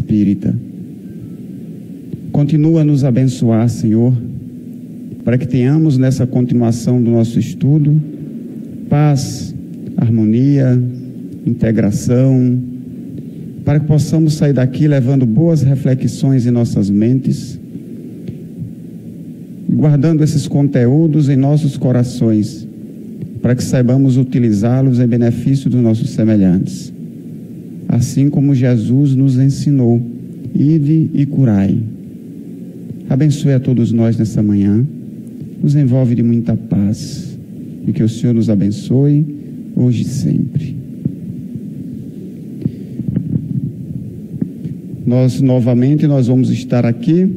espírita. Continua a nos abençoar, Senhor, para que tenhamos nessa continuação do nosso estudo paz, harmonia, integração, para que possamos sair daqui levando boas reflexões em nossas mentes, guardando esses conteúdos em nossos corações, para que saibamos utilizá-los em benefício dos nossos semelhantes. Assim como Jesus nos ensinou, ide e curai. Abençoe a todos nós nessa manhã, nos envolve de muita paz, e que o Senhor nos abençoe, hoje e sempre. Novamente nós vamos estar aqui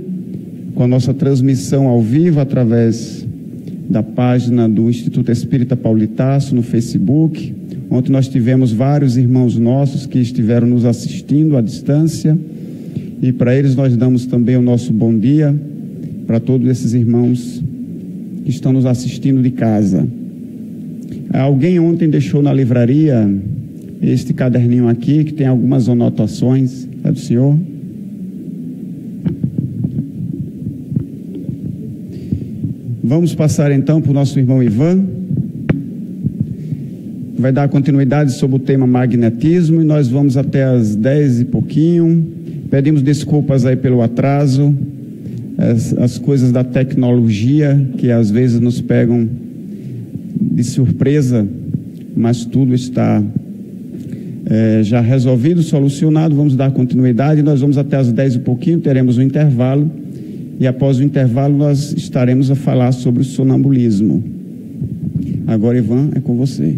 com a nossa transmissão ao vivo através da página do Instituto Espírita Paulitaço no Facebook. Ontem nós tivemos vários irmãos nossos que estiveram nos assistindo à distância, e para eles nós damos também o nosso bom dia para todos esses irmãos que estão nos assistindo de casa. Alguém ontem deixou na livraria este caderninho aqui, que tem algumas anotações. É do senhor? Vamos passar então para o nosso irmão Ivan. Vai dar continuidade sobre o tema magnetismo, e nós vamos até as 10 e pouquinho. Pedimos desculpas aí pelo atraso, as coisas da tecnologia que às vezes nos pegam de surpresa, mas tudo está já resolvido, solucionado. Vamos dar continuidade, nós vamos até as 10 e pouquinho, teremos um intervalo, e após o intervalo nós estaremos a falar sobre o sonambulismo. Agora, Ivan, é com você.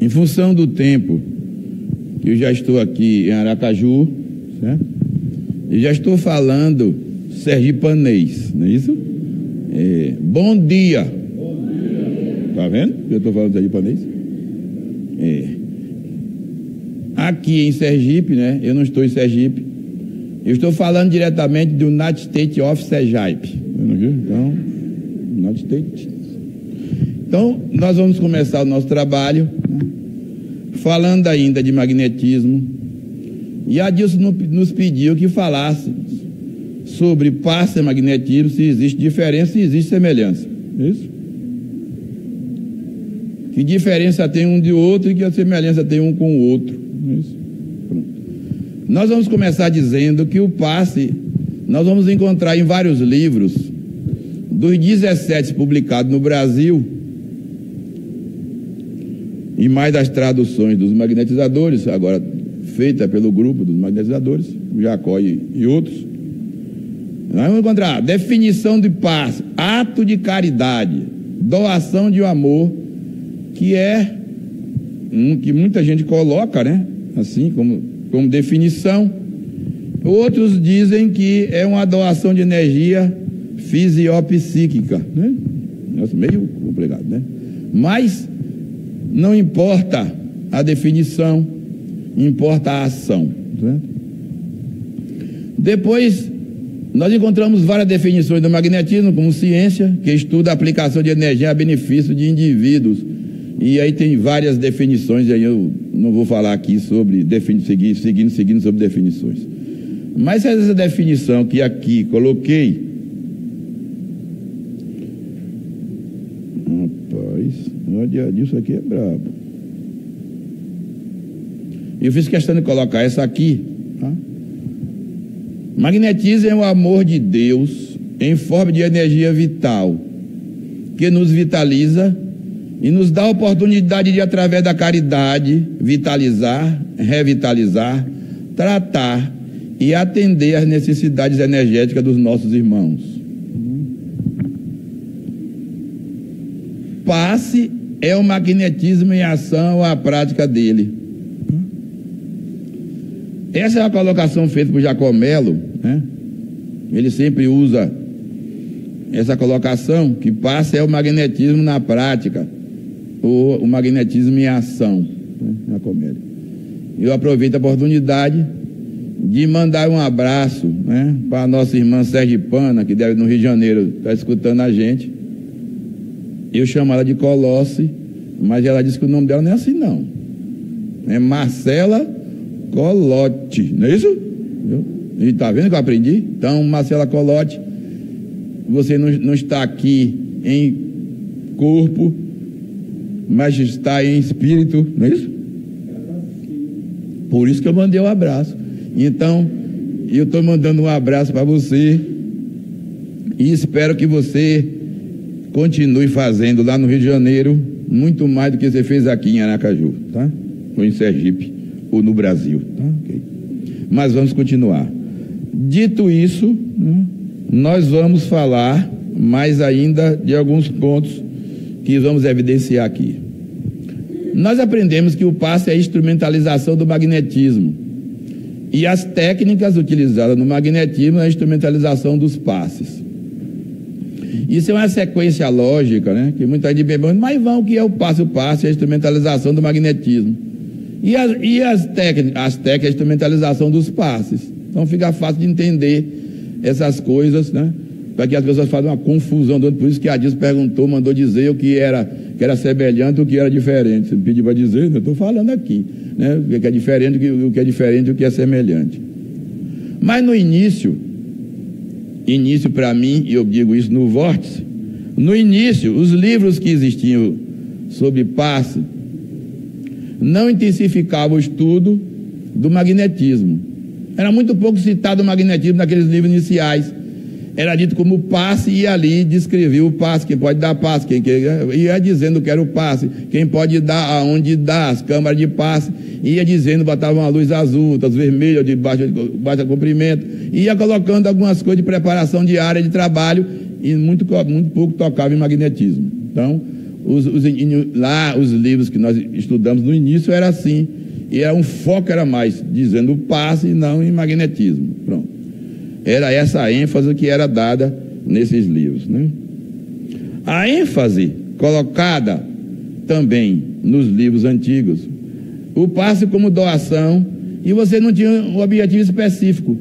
Em função do tempo, eu já estou aqui em Aracaju, certo? E já estou falando sergipanês, não é isso? Bom dia. Tá vendo que eu estou falando sergipanês? Aqui em Sergipe, né? Eu não estou em Sergipe. Eu estou falando diretamente do United States of Sergipe. Então, United States. Então, nós vamos começar o nosso trabalho falando ainda de magnetismo. E a Adilson nos pediu que falasse sobre passe e magnetismo, se existe diferença, se existe semelhança. Isso? Que diferença tem um de outro e que a semelhança tem um com o outro. Isso? Pronto. Nós vamos começar dizendo que o passe nós vamos encontrar em vários livros. Dos 17 publicados no Brasil, e mais das traduções dos magnetizadores, agora feita pelo grupo dos magnetizadores, o Jacó e outros, nós vamos encontrar definição de paz, ato de caridade, doação de amor, que é que muita gente coloca, né, assim como definição. Outros dizem que é uma doação de energia fisiopsíquica, né? Nossa, meio complicado, né? Mas não importa a definição, importa a ação, né? Depois nós encontramos várias definições do magnetismo como ciência, que estuda a aplicação de energia a benefício de indivíduos, e aí tem várias definições, aí eu não vou falar aqui sobre seguindo sobre definições. Mas essa definição que aqui coloquei, rapaz, olha, isso aqui é brabo. Eu fiz questão de colocar essa aqui, tá? Magnetismo é o amor de Deus em forma de energia vital, que nos vitaliza e nos dá a oportunidade de, através da caridade, vitalizar, revitalizar, tratar e atender às necessidades energéticas dos nossos irmãos. Passe é o magnetismo em ação, a prática dele. Essa é a colocação feita por Jacomelo, né? Ele sempre usa essa colocação, que passe é o magnetismo na prática, ou o magnetismo em ação, né? Jacomelo. Eu aproveito a oportunidade de mandar um abraço, né, para a nossa irmã Sergipana, que deve no Rio de Janeiro estar escutando a gente. Eu chamo ela de Colosse, mas ela disse que o nome dela não é assim não, é Marcela Colotti, não é isso? E tá vendo que eu aprendi? Então, Marcela Colotti, você não está aqui em corpo, mas está em espírito, não é isso? Por isso que eu mandei um abraço. Então, eu estou mandando um abraço para você e espero que você continue fazendo lá no Rio de Janeiro muito mais do que você fez aqui em Aracaju, tá? Ou em Sergipe, ou no Brasil, tá? Okay. Mas vamos continuar. Dito isso, nós vamos falar mais ainda de alguns pontos que vamos evidenciar aqui. Nós aprendemos que o passe é a instrumentalização do magnetismo e as técnicas utilizadas no magnetismo é a instrumentalização dos passes. Isso é uma sequência lógica, né? Que muita gente pergunta, mas vão, o que é o passe? O passe é a instrumentalização do magnetismo. E as técnicas, a instrumentalização dos passes. Então fica fácil de entender essas coisas, né? Para que as pessoas façam uma confusão. Por isso que a Dias perguntou, mandou dizer o que era semelhante e o que era diferente. Você me pediu para dizer, eu estou falando aqui, né? O que é diferente, o que é diferente e o que é semelhante. Mas no início para mim, e eu digo isso no Vórtice, no início, os livros que existiam sobre passe não intensificavam o estudo do magnetismo. Era muito pouco citado o magnetismo naqueles livros iniciais. Era dito como passe e ali descrevia o passe, quem pode dar passe, quem ia dizendo que era o passe, quem pode dar, aonde dá, as câmaras de passe, ia dizendo, botava uma luz azul, outras vermelhas, de baixo comprimento, ia colocando algumas coisas de preparação de área de trabalho e muito pouco tocava em magnetismo. Então, os livros que nós estudamos no início era assim, e um foco era mais dizendo o passe e não em magnetismo. Pronto. Era essa a ênfase que era dada nesses livros, né? A ênfase colocada também nos livros antigos, o passe como doação, e você não tinha um objetivo específico.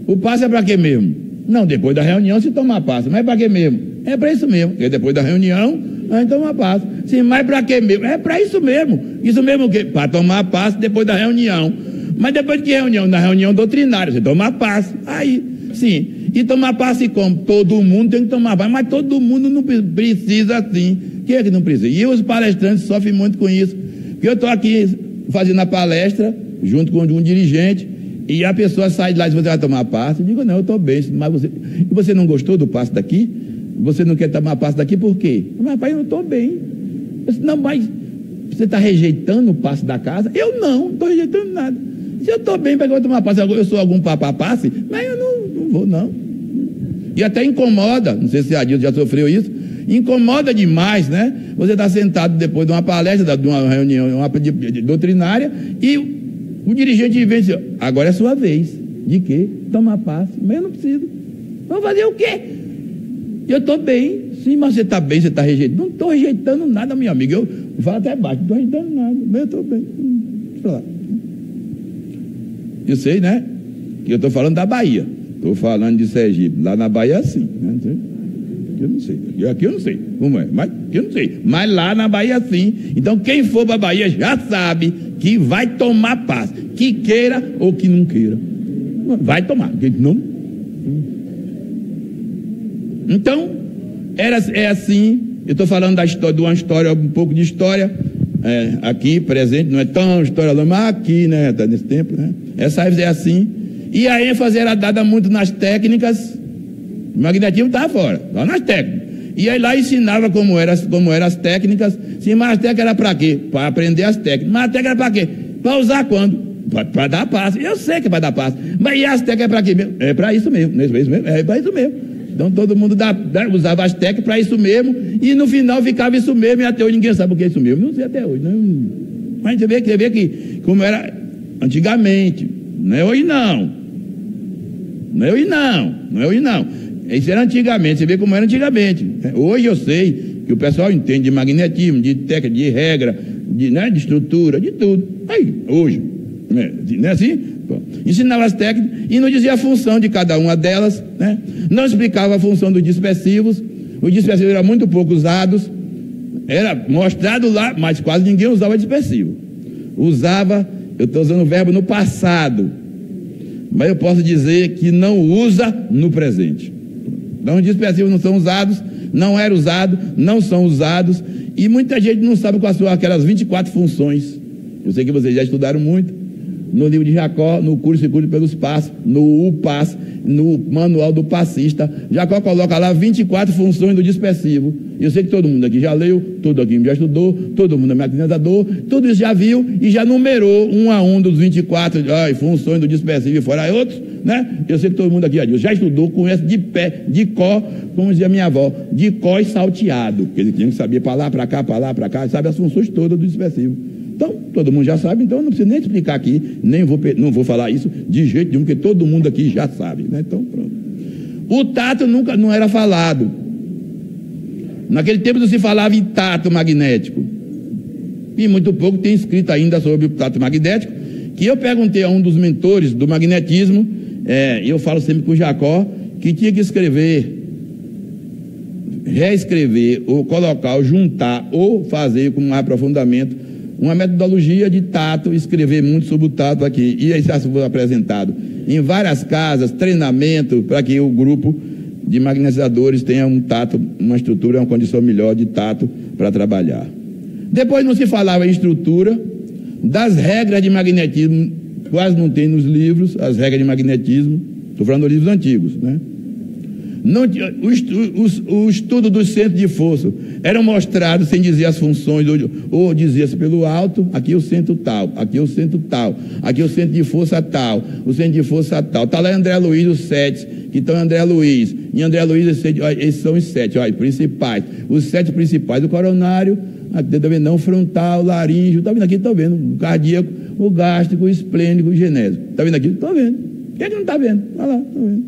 O passe é para quê mesmo? Não, depois da reunião se toma passe, mas é para quê mesmo? É para isso mesmo, porque depois da reunião a gente toma passe. Sim, mas para quê mesmo? É para isso mesmo. Isso mesmo o quê? Para tomar passe depois da reunião. Mas depois de que reunião? Na reunião doutrinária, você toma passe. Aí, sim. E tomar passe como? Todo mundo tem que tomar passe, mas todo mundo não precisa assim. Quem é que não precisa? E os palestrantes sofrem muito com isso. Porque eu estou aqui fazendo a palestra, junto com um dirigente, e a pessoa sai de lá e diz, você vai tomar passe? Eu digo, não, eu estou bem, mas você não gostou do passe daqui? Você não quer tomar passe daqui por quê? Mas, pai, eu não estou bem. Eu disse, não, mas você está rejeitando o passe da casa? Eu não estou rejeitando nada. Se eu estou bem, para que eu vou tomar passe? Eu sou algum passe? Mas eu não vou, não. E até incomoda, não sei se a Dilma já sofreu isso, incomoda demais, né? Você está sentado depois de uma palestra, de uma reunião doutrinária, e o dirigente vem e diz, agora é sua vez. De quê? Tomar passe. Mas eu não preciso. Vamos fazer o quê? Eu estou bem. Sim, mas você está bem, você está rejeitando. Não estou rejeitando nada, meu amigo. Eu falo até baixo, não estou rejeitando nada. Mas eu estou bem. Deixa eu falar. Eu sei, né? Que eu estou falando da Bahia. Estou falando de Sergipe. Lá na Bahia é assim. Né? Eu não sei. Aqui eu não sei como é. Mas eu não sei. Mas lá na Bahia sim. Então quem for para a Bahia já sabe que vai tomar passe. Que queira ou que não queira. Vai tomar. Não. Então, é assim. Eu estou falando da história, de uma história, um pouco de história. Aqui, presente, não é tão história longa, mas aqui, né? Tá nesse tempo, né? Essa é assim. E a ênfase era dada muito nas técnicas. O magnetismo estava fora, lá nas técnicas. E aí lá ensinava como eram as técnicas. Sim, mas as técnicas era para quê? Para aprender as técnicas. Mas a técnica era para quê? Para usar quando? Para dar passe. Eu sei que é para dar passe. Mas e as técnicas é para quê mesmo? É para isso mesmo. É para isso mesmo. Então todo mundo usava as técnicas para isso mesmo. E no final ficava isso mesmo. E até hoje ninguém sabe o que é isso mesmo. Não sei até hoje. Não. Mas você vê que como era antigamente. Não é hoje não. Não é hoje não. Isso era antigamente, você vê como era antigamente. Hoje eu sei que o pessoal entende de magnetismo, de técnica, de regra, de estrutura, de tudo. Aí, hoje, não é assim? Bom, ensinava as técnicas e não dizia a função de cada uma delas, né? Não explicava a função dos dispersivos. Os dispersivos eram muito pouco usados, era mostrado lá, mas quase ninguém usava dispersivo. Usava Eu estou usando o verbo no passado, mas eu posso dizer que não usa no presente. Então, os dispersivos não são usados, não eram usados, não são usados, e muita gente não sabe quais são aquelas 24 funções. Eu sei que vocês já estudaram muito no livro de Jacó, no curso Circuito pelos Passos, no UPAS, no manual do passista. Jacó coloca lá 24 funções do dispersivo. Eu sei que todo mundo aqui já leu, todo aqui já estudou, todo mundo é magnetizador, tudo isso já viu e já numerou um a um dos 24 funções do dispersivo e fora outros, né? Eu sei que todo mundo aqui já estudou, conhece de pé, de có, como dizia minha avó, de có e salteado, porque ele tinha que saber para lá, para cá, sabe as funções todas do dispersivo. Então, todo mundo já sabe, então eu não preciso nem explicar aqui, não vou falar isso de jeito nenhum, porque todo mundo aqui já sabe, né? Então, pronto. O tato nunca não era falado. Naquele tempo não se falava em tato magnético. E muito pouco tem escrito ainda sobre o tato magnético, que eu perguntei a um dos mentores do magnetismo, eu falo sempre com o Jacó, que tinha que escrever, reescrever, ou colocar, ou juntar, ou fazer com mais aprofundamento, uma metodologia de tato, escrever muito sobre o tato aqui. E aí já foi apresentado em várias casas, treinamento, para que o grupo de magnetizadores tenha um tato, uma estrutura, uma condição melhor de tato para trabalhar. Depois não se falava em estrutura, das regras de magnetismo, quase não tem nos livros, as regras de magnetismo, estou falando dos livros antigos, né? Não, o estudo dos centros de força eram mostrados sem dizer as funções, ou dizia-se pelo alto, aqui o centro tal, aqui o centro tal, aqui o centro de força tal, o centro de força tal. Está lá em André Luiz os 7, que estão em André Luiz. Em André Luiz, esses são os 7, principais. Os 7 principais, o coronário, está vendo? Não, frontal, laríngeo, está vendo aqui? Estou vendo. O cardíaco, o gástrico, o esplênico, o genésico. Está vendo aqui? Estou vendo. Por que não está vendo? Olha lá, estou vendo.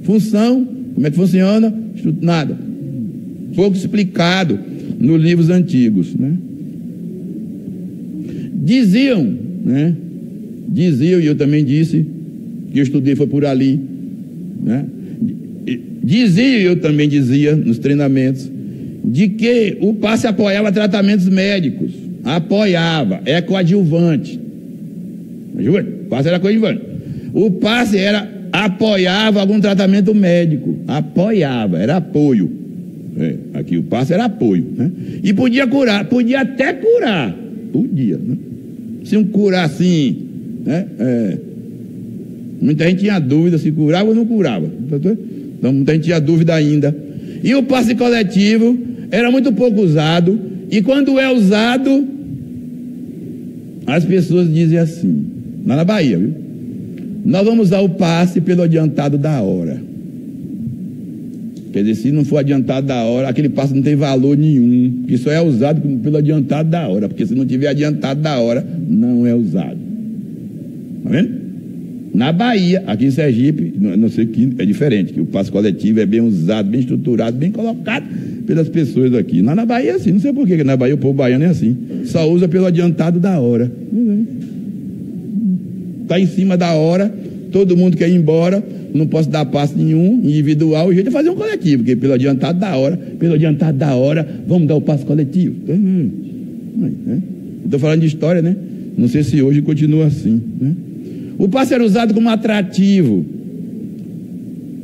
Função. Como é que funciona? Nada. Pouco explicado nos livros antigos, né? Diziam, e eu também disse, que eu estudei foi por ali, né? Dizia, e eu também dizia nos treinamentos, de que o passe apoiava tratamentos médicos. Apoiava, é coadjuvante. O passe era coadjuvante. O passe apoiava algum tratamento médico, apoiava, era apoio. Aqui o passe era apoio, né? E podia curar, podia até curar, podia, né? Se um curar assim, né? Muita gente tinha dúvida se curava ou não curava, então muita gente tinha dúvida ainda. E o passe coletivo era muito pouco usado, e quando é usado, as pessoas dizem assim, lá na Bahia, viu? Nós vamos usar o passe pelo adiantado da hora. Quer dizer, se não for adiantado da hora, aquele passe não tem valor nenhum, que só é usado pelo adiantado da hora, porque se não tiver adiantado da hora, não é usado. Tá vendo? Na Bahia, aqui em Sergipe, não sei que é diferente, que o passe coletivo é bem usado, bem estruturado, bem colocado pelas pessoas aqui. Na Bahia é assim, não sei por que na Bahia o povo baiano é assim, só usa pelo adiantado da hora. Está em cima da hora, todo mundo quer ir embora, não posso dar passe nenhum, individual, o jeito é fazer um coletivo, porque pelo adiantado da hora, vamos dar o passe coletivo. Estou falando de história, né? Não sei se hoje continua assim, né? O passe era usado como atrativo.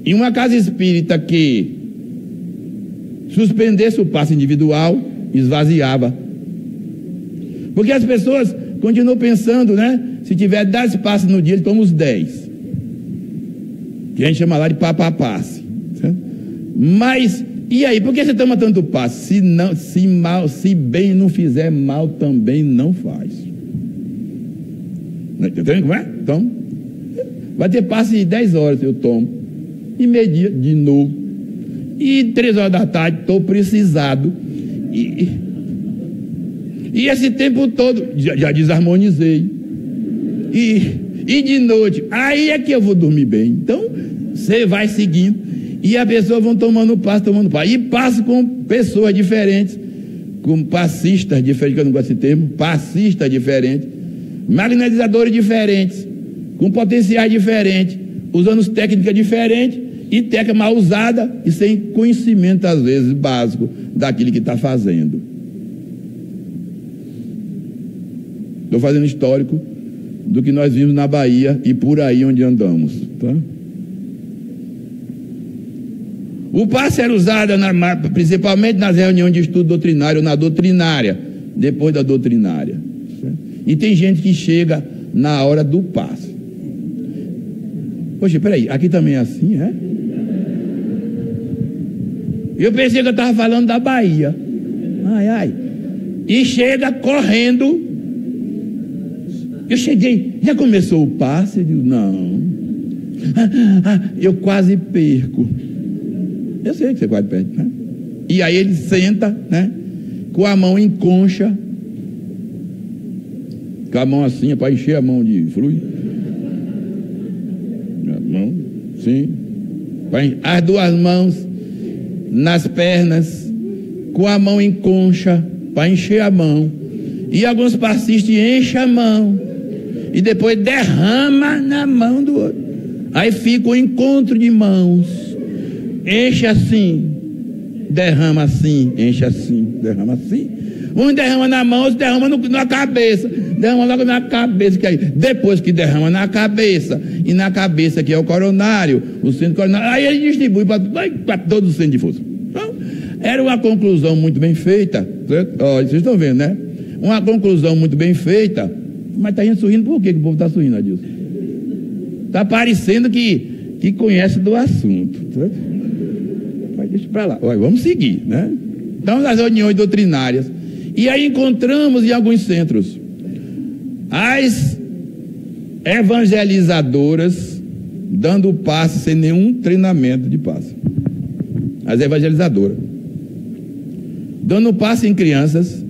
Em uma casa espírita que suspendesse o passe individual, esvaziava. Porque as pessoas continuam pensando, né? Se tiver 10 passes no dia, ele toma os 10. Que a gente chama lá de passe. Mas, e aí, por que você toma tanto passe? Se bem não fizer mal, também não faz. Entendeu como é? Então, vai ter passe de 10 horas, eu tomo. E meio-dia, de novo. E 3 horas da tarde, estou precisado. E esse tempo todo, já desarmonizei. E de noite, aí é que eu vou dormir bem. Então, você vai seguindo. E as pessoas vão tomando passe. E passo com pessoas diferentes, com passistas diferentes, que eu não gosto desse termo, passistas diferentes, magnetizadores diferentes, com potenciais diferentes, usando técnicas diferentes e técnica mal usada e sem conhecimento, às vezes, básico daquilo que está fazendo. Estou fazendo histórico do que nós vimos na Bahia e por aí onde andamos, tá? O passe era usado principalmente nas reuniões de estudo doutrinário, na doutrinária, depois da doutrinária. Certo? E tem gente que chega na hora do passe. Poxa, peraí, aqui também é assim, é? Eu pensei que eu estava falando da Bahia. Ai. E chega correndo. Eu cheguei, já começou o passe? Eu digo, não. Eu quase perco. Eu sei que você quase perde, né? E aí ele senta, né? Com a mão em concha. Com a mão assim, é para encher a mão de fluido. A mão, sim. As duas mãos nas pernas, com a mão em concha, para encher a mão. E alguns passistas enchem a mão e depois derrama na mão do outro. Aí fica o encontro de mãos. Enche assim, derrama assim, enche assim, derrama assim. Um derrama na mão, outro derrama na cabeça. Derrama logo na cabeça. Que aí, depois que derrama na cabeça, e na cabeça que é o coronário, o centro coronário, aí ele distribui para todo o centro de força. Então, era uma conclusão muito bem feita. Olha, vocês estão vendo, né? Uma conclusão muito bem feita. Mas tá gente sorrindo, por que o povo está sorrindo, Adilson? Está parecendo que conhece do assunto. Certo? Mas deixa para lá. Olha, vamos seguir, né? Então, nas reuniões doutrinárias. E aí encontramos em alguns centros as evangelizadoras dando passe sem nenhum treinamento de passe. As evangelizadoras dando passe em crianças.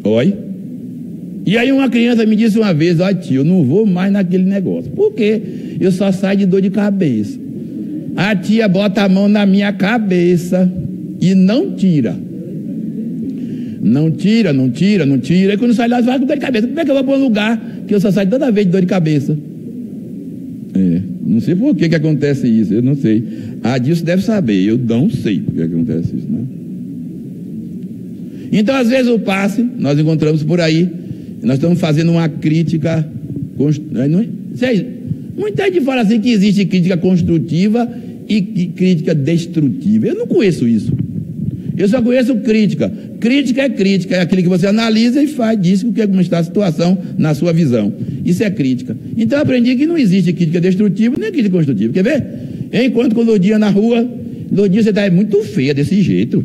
Olha. E aí uma criança me disse uma vez, ó tio, eu não vou mais naquele negócio. Por quê? Eu só saio de dor de cabeça. A tia bota a mão na minha cabeça e não tira. Não tira. E quando sai lá, vai com dor de cabeça. Como é que eu vou para um lugar que eu só saio toda vez de dor de cabeça? Não sei por que acontece isso, eu não sei. A disso deve saber, eu não sei por que acontece isso, né? Então, às vezes o passe, nós encontramos por aí, nós estamos fazendo uma crítica. Muita gente fala assim que existe crítica construtiva e crítica destrutiva. Eu não conheço isso. Eu só conheço crítica. Crítica é aquilo que você analisa e faz, diz como está a situação na sua visão. Isso é crítica. Então eu aprendi que não existe crítica destrutiva nem crítica construtiva. Quer ver? Enquanto com o Lourdinha na rua, Lourdinha, você está muito feia desse jeito.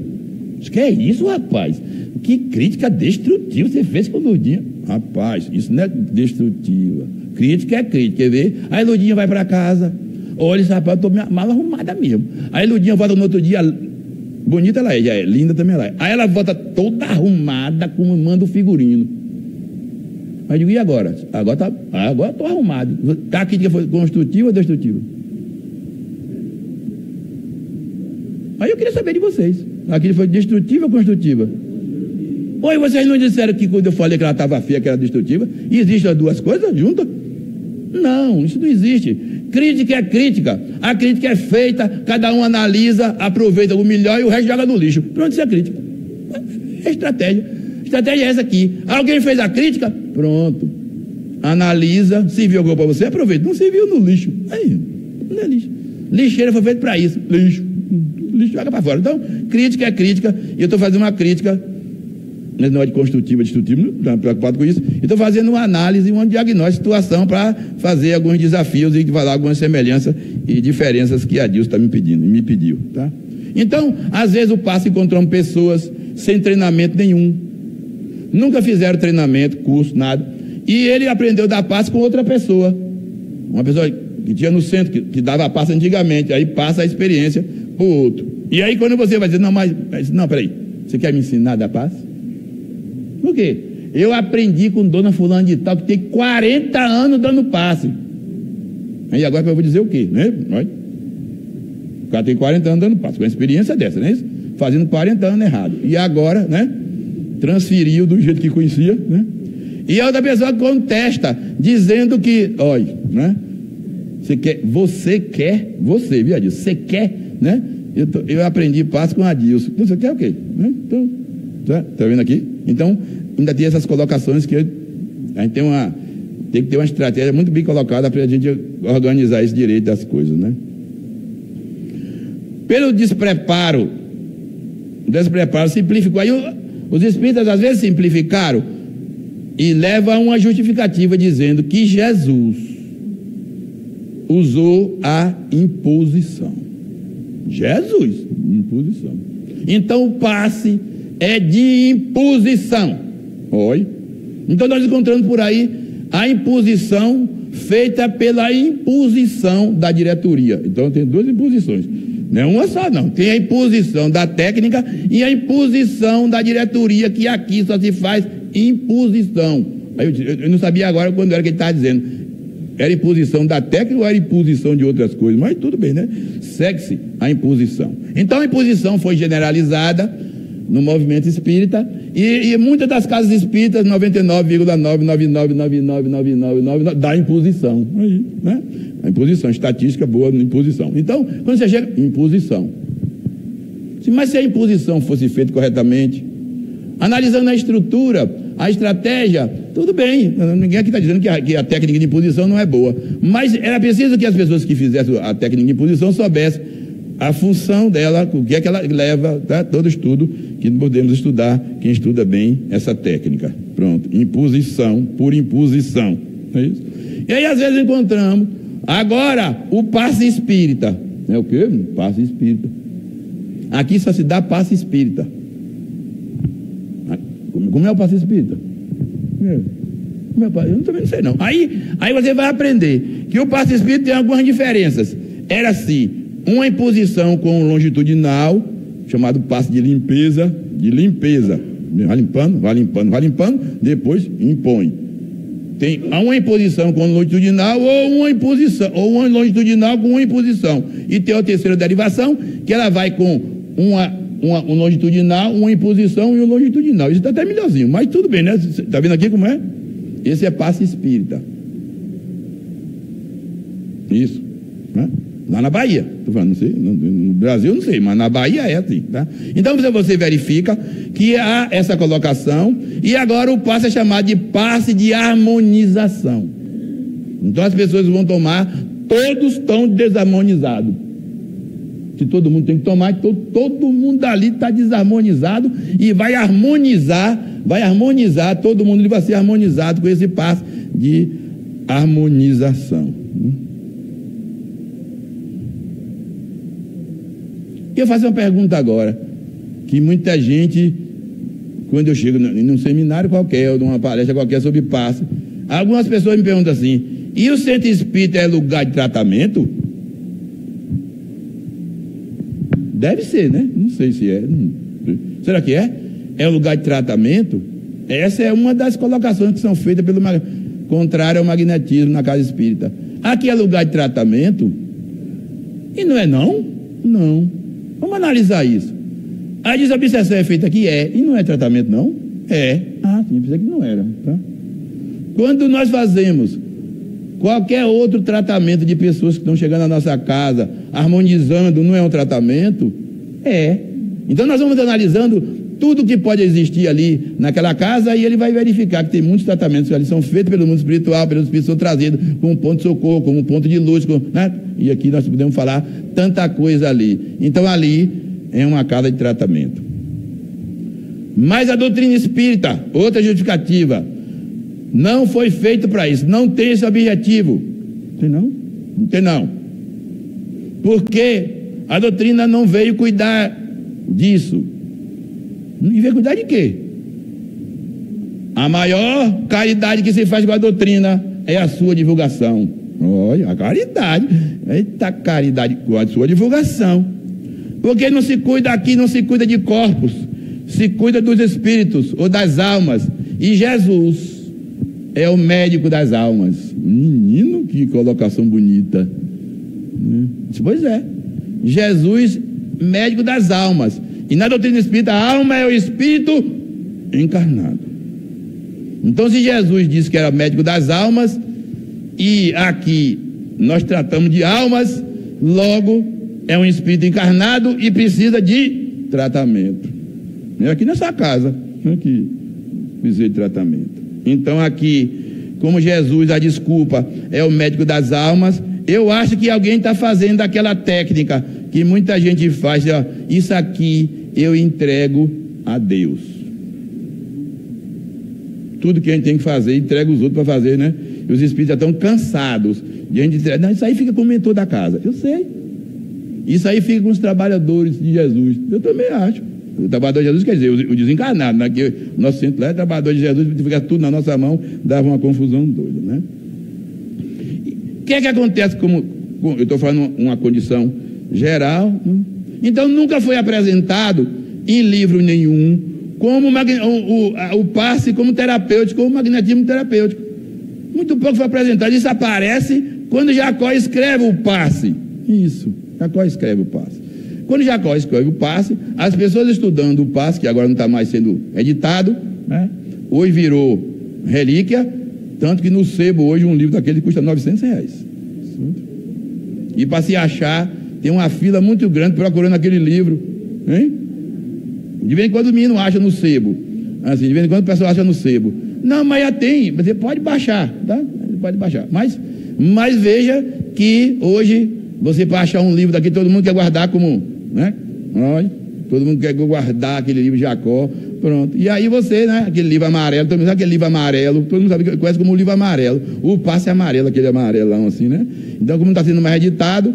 Que é isso, rapaz? Que crítica destrutiva você fez com o Lourdinha? Rapaz, isso não é destrutiva. Crítica é crítica, quer ver? Aí Lourdinha vai para casa, olha esse rapaz, eu estou mal arrumada mesmo. Aí Lourdinha volta no outro dia, bonita ela é, já é, linda também ela é. Aí ela volta toda arrumada, como manda o figurino. Aí eu digo, e agora? Agora estou arrumado. A crítica foi construtiva ou destrutiva? Aí eu queria saber de vocês. A crítica foi destrutiva ou construtiva? Oi, vocês não disseram que quando eu falei que ela estava feia, que era destrutiva? E existem as duas coisas juntas? Não, isso não existe. Crítica é crítica. A crítica é feita, cada um analisa, aproveita o melhor e o resto joga no lixo. Pronto, isso é crítica. É estratégia. Estratégia é essa aqui. Alguém fez a crítica? Pronto. Analisa, serviu alguma para você, aproveita. Não serviu no lixo. Aí, não é lixo. Lixeira foi feita para isso. Lixo. Lixo joga para fora. Então, crítica é crítica. E eu estou fazendo uma crítica. Não é de construtiva, destrutiva, não estou preocupado com isso. Estou fazendo uma análise, um diagnóstico de situação para fazer alguns desafios e falar algumas semelhanças e diferenças que a Dilson está me pediu. Tá? Então, às vezes o passe encontramos pessoas sem treinamento nenhum. Nunca fizeram treinamento, curso, nada. E ele aprendeu a dar passe com outra pessoa. Uma pessoa que tinha no centro, que dava passe antigamente. Aí passa a experiência para o outro. E aí quando você vai dizer, não, peraí, você quer me ensinar a dar passe? Por quê? Eu aprendi com dona fulana de tal, que tem 40 anos dando passe. E agora eu vou dizer o quê? Né? O cara tem 40 anos dando passe, com uma experiência dessa, não é isso? Fazendo 40 anos errado. E agora, né? Transferiu do jeito que conhecia, né? E a outra pessoa contesta, dizendo que, olha, né? Você quer, viu, Adilson? Você quer, né? Eu aprendi passe com a Adilson. Então, você quer o quê? Né? Então, tá vendo aqui? Então, ainda tem essas colocações que a gente tem tem que ter uma estratégia muito bem colocada para a gente organizar esse direito das coisas, né? Pelo despreparo simplificou. Aí os espíritas às vezes simplificaram e levam a uma justificativa dizendo que Jesus usou a imposição. Jesus, imposição. Então o passe é de imposição. Oi. Então nós encontramos por aí a imposição feita pela imposição da diretoria. Então tem duas imposições. Não é uma só, não. Tem a imposição da técnica e a imposição da diretoria, que aqui só se faz imposição. Aí eu não sabia agora quando era que ele estava dizendo. Era imposição da técnica ou era imposição de outras coisas? Mas tudo bem, né? Segue-se a imposição. Então a imposição foi generalizada no movimento espírita e muitas das casas espíritas, 99,9999999 dá imposição. Aí, né? A imposição, estatística boa na imposição. Então, quando você chega, imposição. Mas se a imposição fosse feita corretamente, analisando a estrutura, a estratégia, tudo bem. Ninguém aqui está dizendo que a técnica de imposição não é boa. Mas era preciso que as pessoas que fizessem a técnica de imposição soubessem a função dela, o que é que ela leva, tá? Todo estudo que podemos estudar, quem estuda bem essa técnica. Pronto, imposição por imposição. É isso? E aí às vezes encontramos, agora, o passe espírita. É o quê? Passe espírita. Aqui só se dá passe espírita. Como é o passe espírita? Eu também não sei não. Aí você vai aprender que o passe espírita tem algumas diferenças. Era assim, uma imposição com longitudinal, chamado passe de limpeza, vai limpando, depois impõe. Tem uma imposição com longitudinal ou uma longitudinal com uma imposição. E tem a terceira derivação, que ela vai com um longitudinal, uma imposição e um longitudinal. Isso está até melhorzinho, mas tudo bem, né? Está vendo aqui como é? Esse é passe espírita. Isso, né? Lá na Bahia, estou falando, não sei, no Brasil não sei, mas na Bahia é assim, tá? Então você verifica que há essa colocação e agora o passe é chamado de passe de harmonização. Então as pessoas vão tomar, todos estão desarmonizados. Se todo mundo tem que tomar, então todo mundo ali está desarmonizado e vai harmonizar, todo mundo vai ser harmonizado com esse passe de harmonização. Eu faço uma pergunta agora, que muita gente, quando eu chego num seminário qualquer, ou numa palestra qualquer sobre passe, algumas pessoas me perguntam assim, e o centro espírita é lugar de tratamento? Deve ser, né? Não sei se é. Será que é? É lugar de tratamento? Essa é uma das colocações que são feitas pelo contrário ao magnetismo na casa espírita. Aqui é lugar de tratamento? E não é não? Não. Vamos analisar isso. Aí diz a obsessão é feita aqui? É. E não é tratamento não? É. Ah, sim, pensei que não era. Tá? Quando nós fazemos qualquer outro tratamento de pessoas que estão chegando à nossa casa, harmonizando, não é um tratamento? É. Então nós vamos analisando tudo que pode existir ali naquela casa e ele vai verificar que tem muitos tratamentos que ali são feitos pelo mundo espiritual, pelos espíritos são trazidos como um ponto de socorro, como um ponto de luz, né? E aqui nós podemos falar tanta coisa ali. Então ali é uma casa de tratamento. Mas a doutrina espírita, outra justificativa, não foi feito para isso, não tem esse objetivo. Tem não? Não tem não. Porque a doutrina não veio cuidar disso. E veio cuidar de quê? A maior caridade que se faz com a doutrina é a sua divulgação. Olha, a caridade. Eita, caridade com a sua divulgação. Porque não se cuida aqui, não se cuida de corpos, se cuida dos espíritos ou das almas. E Jesus é o médico das almas. Menino, que colocação bonita. Pois é. Jesus, médico das almas. E na doutrina espírita, a alma é o espírito encarnado. Então, se Jesus disse que era médico das almas, e aqui nós tratamos de almas, logo é um espírito encarnado e precisa de tratamento. É aqui nessa casa, aqui precisa de tratamento. Então, aqui, como Jesus, a desculpa é o médico das almas, eu acho que alguém está fazendo aquela técnica que muita gente faz, ó, isso aqui eu entrego a Deus. Tudo que a gente tem que fazer, entrega os outros para fazer, né? E os espíritos já estão cansados de a gente dizer, não, isso aí fica com o mentor da casa. Eu sei. Isso aí fica com os trabalhadores de Jesus. Eu também acho. O trabalhador de Jesus quer dizer o desencarnado, né? Que o nosso centro lá é trabalhador de Jesus, fica tudo na nossa mão, dava uma confusão doida, né? O que é que acontece eu estou falando uma condição geral, né? Então nunca foi apresentado em livro nenhum como o passe como terapêutico ou o magnetismo terapêutico. Muito pouco foi apresentado. Isso aparece quando Jacó escreve o passe. Isso, Jacó escreve o passe. Quando Jacó escreve o passe, as pessoas estudando o passe, que agora não está mais sendo editado, né? Hoje virou relíquia, tanto que no sebo hoje um livro daquele custa R$900. E para se achar, tem uma fila muito grande procurando aquele livro, hein? De vez em quando o menino acha no sebo, assim, de vez em quando o pessoal acha no sebo. Não, mas já tem, você pode baixar, tá? Pode baixar, mas veja que hoje você para achar um livro daqui, todo mundo quer guardar como, né? Olha, todo mundo quer guardar aquele livro de Jacó, pronto. E aí você, né? Aquele livro amarelo, todo mundo sabe aquele livro amarelo, todo mundo sabe, conhece como o livro amarelo. O passe é amarelo, aquele amarelão assim, né? Então, como não está sendo mais editado,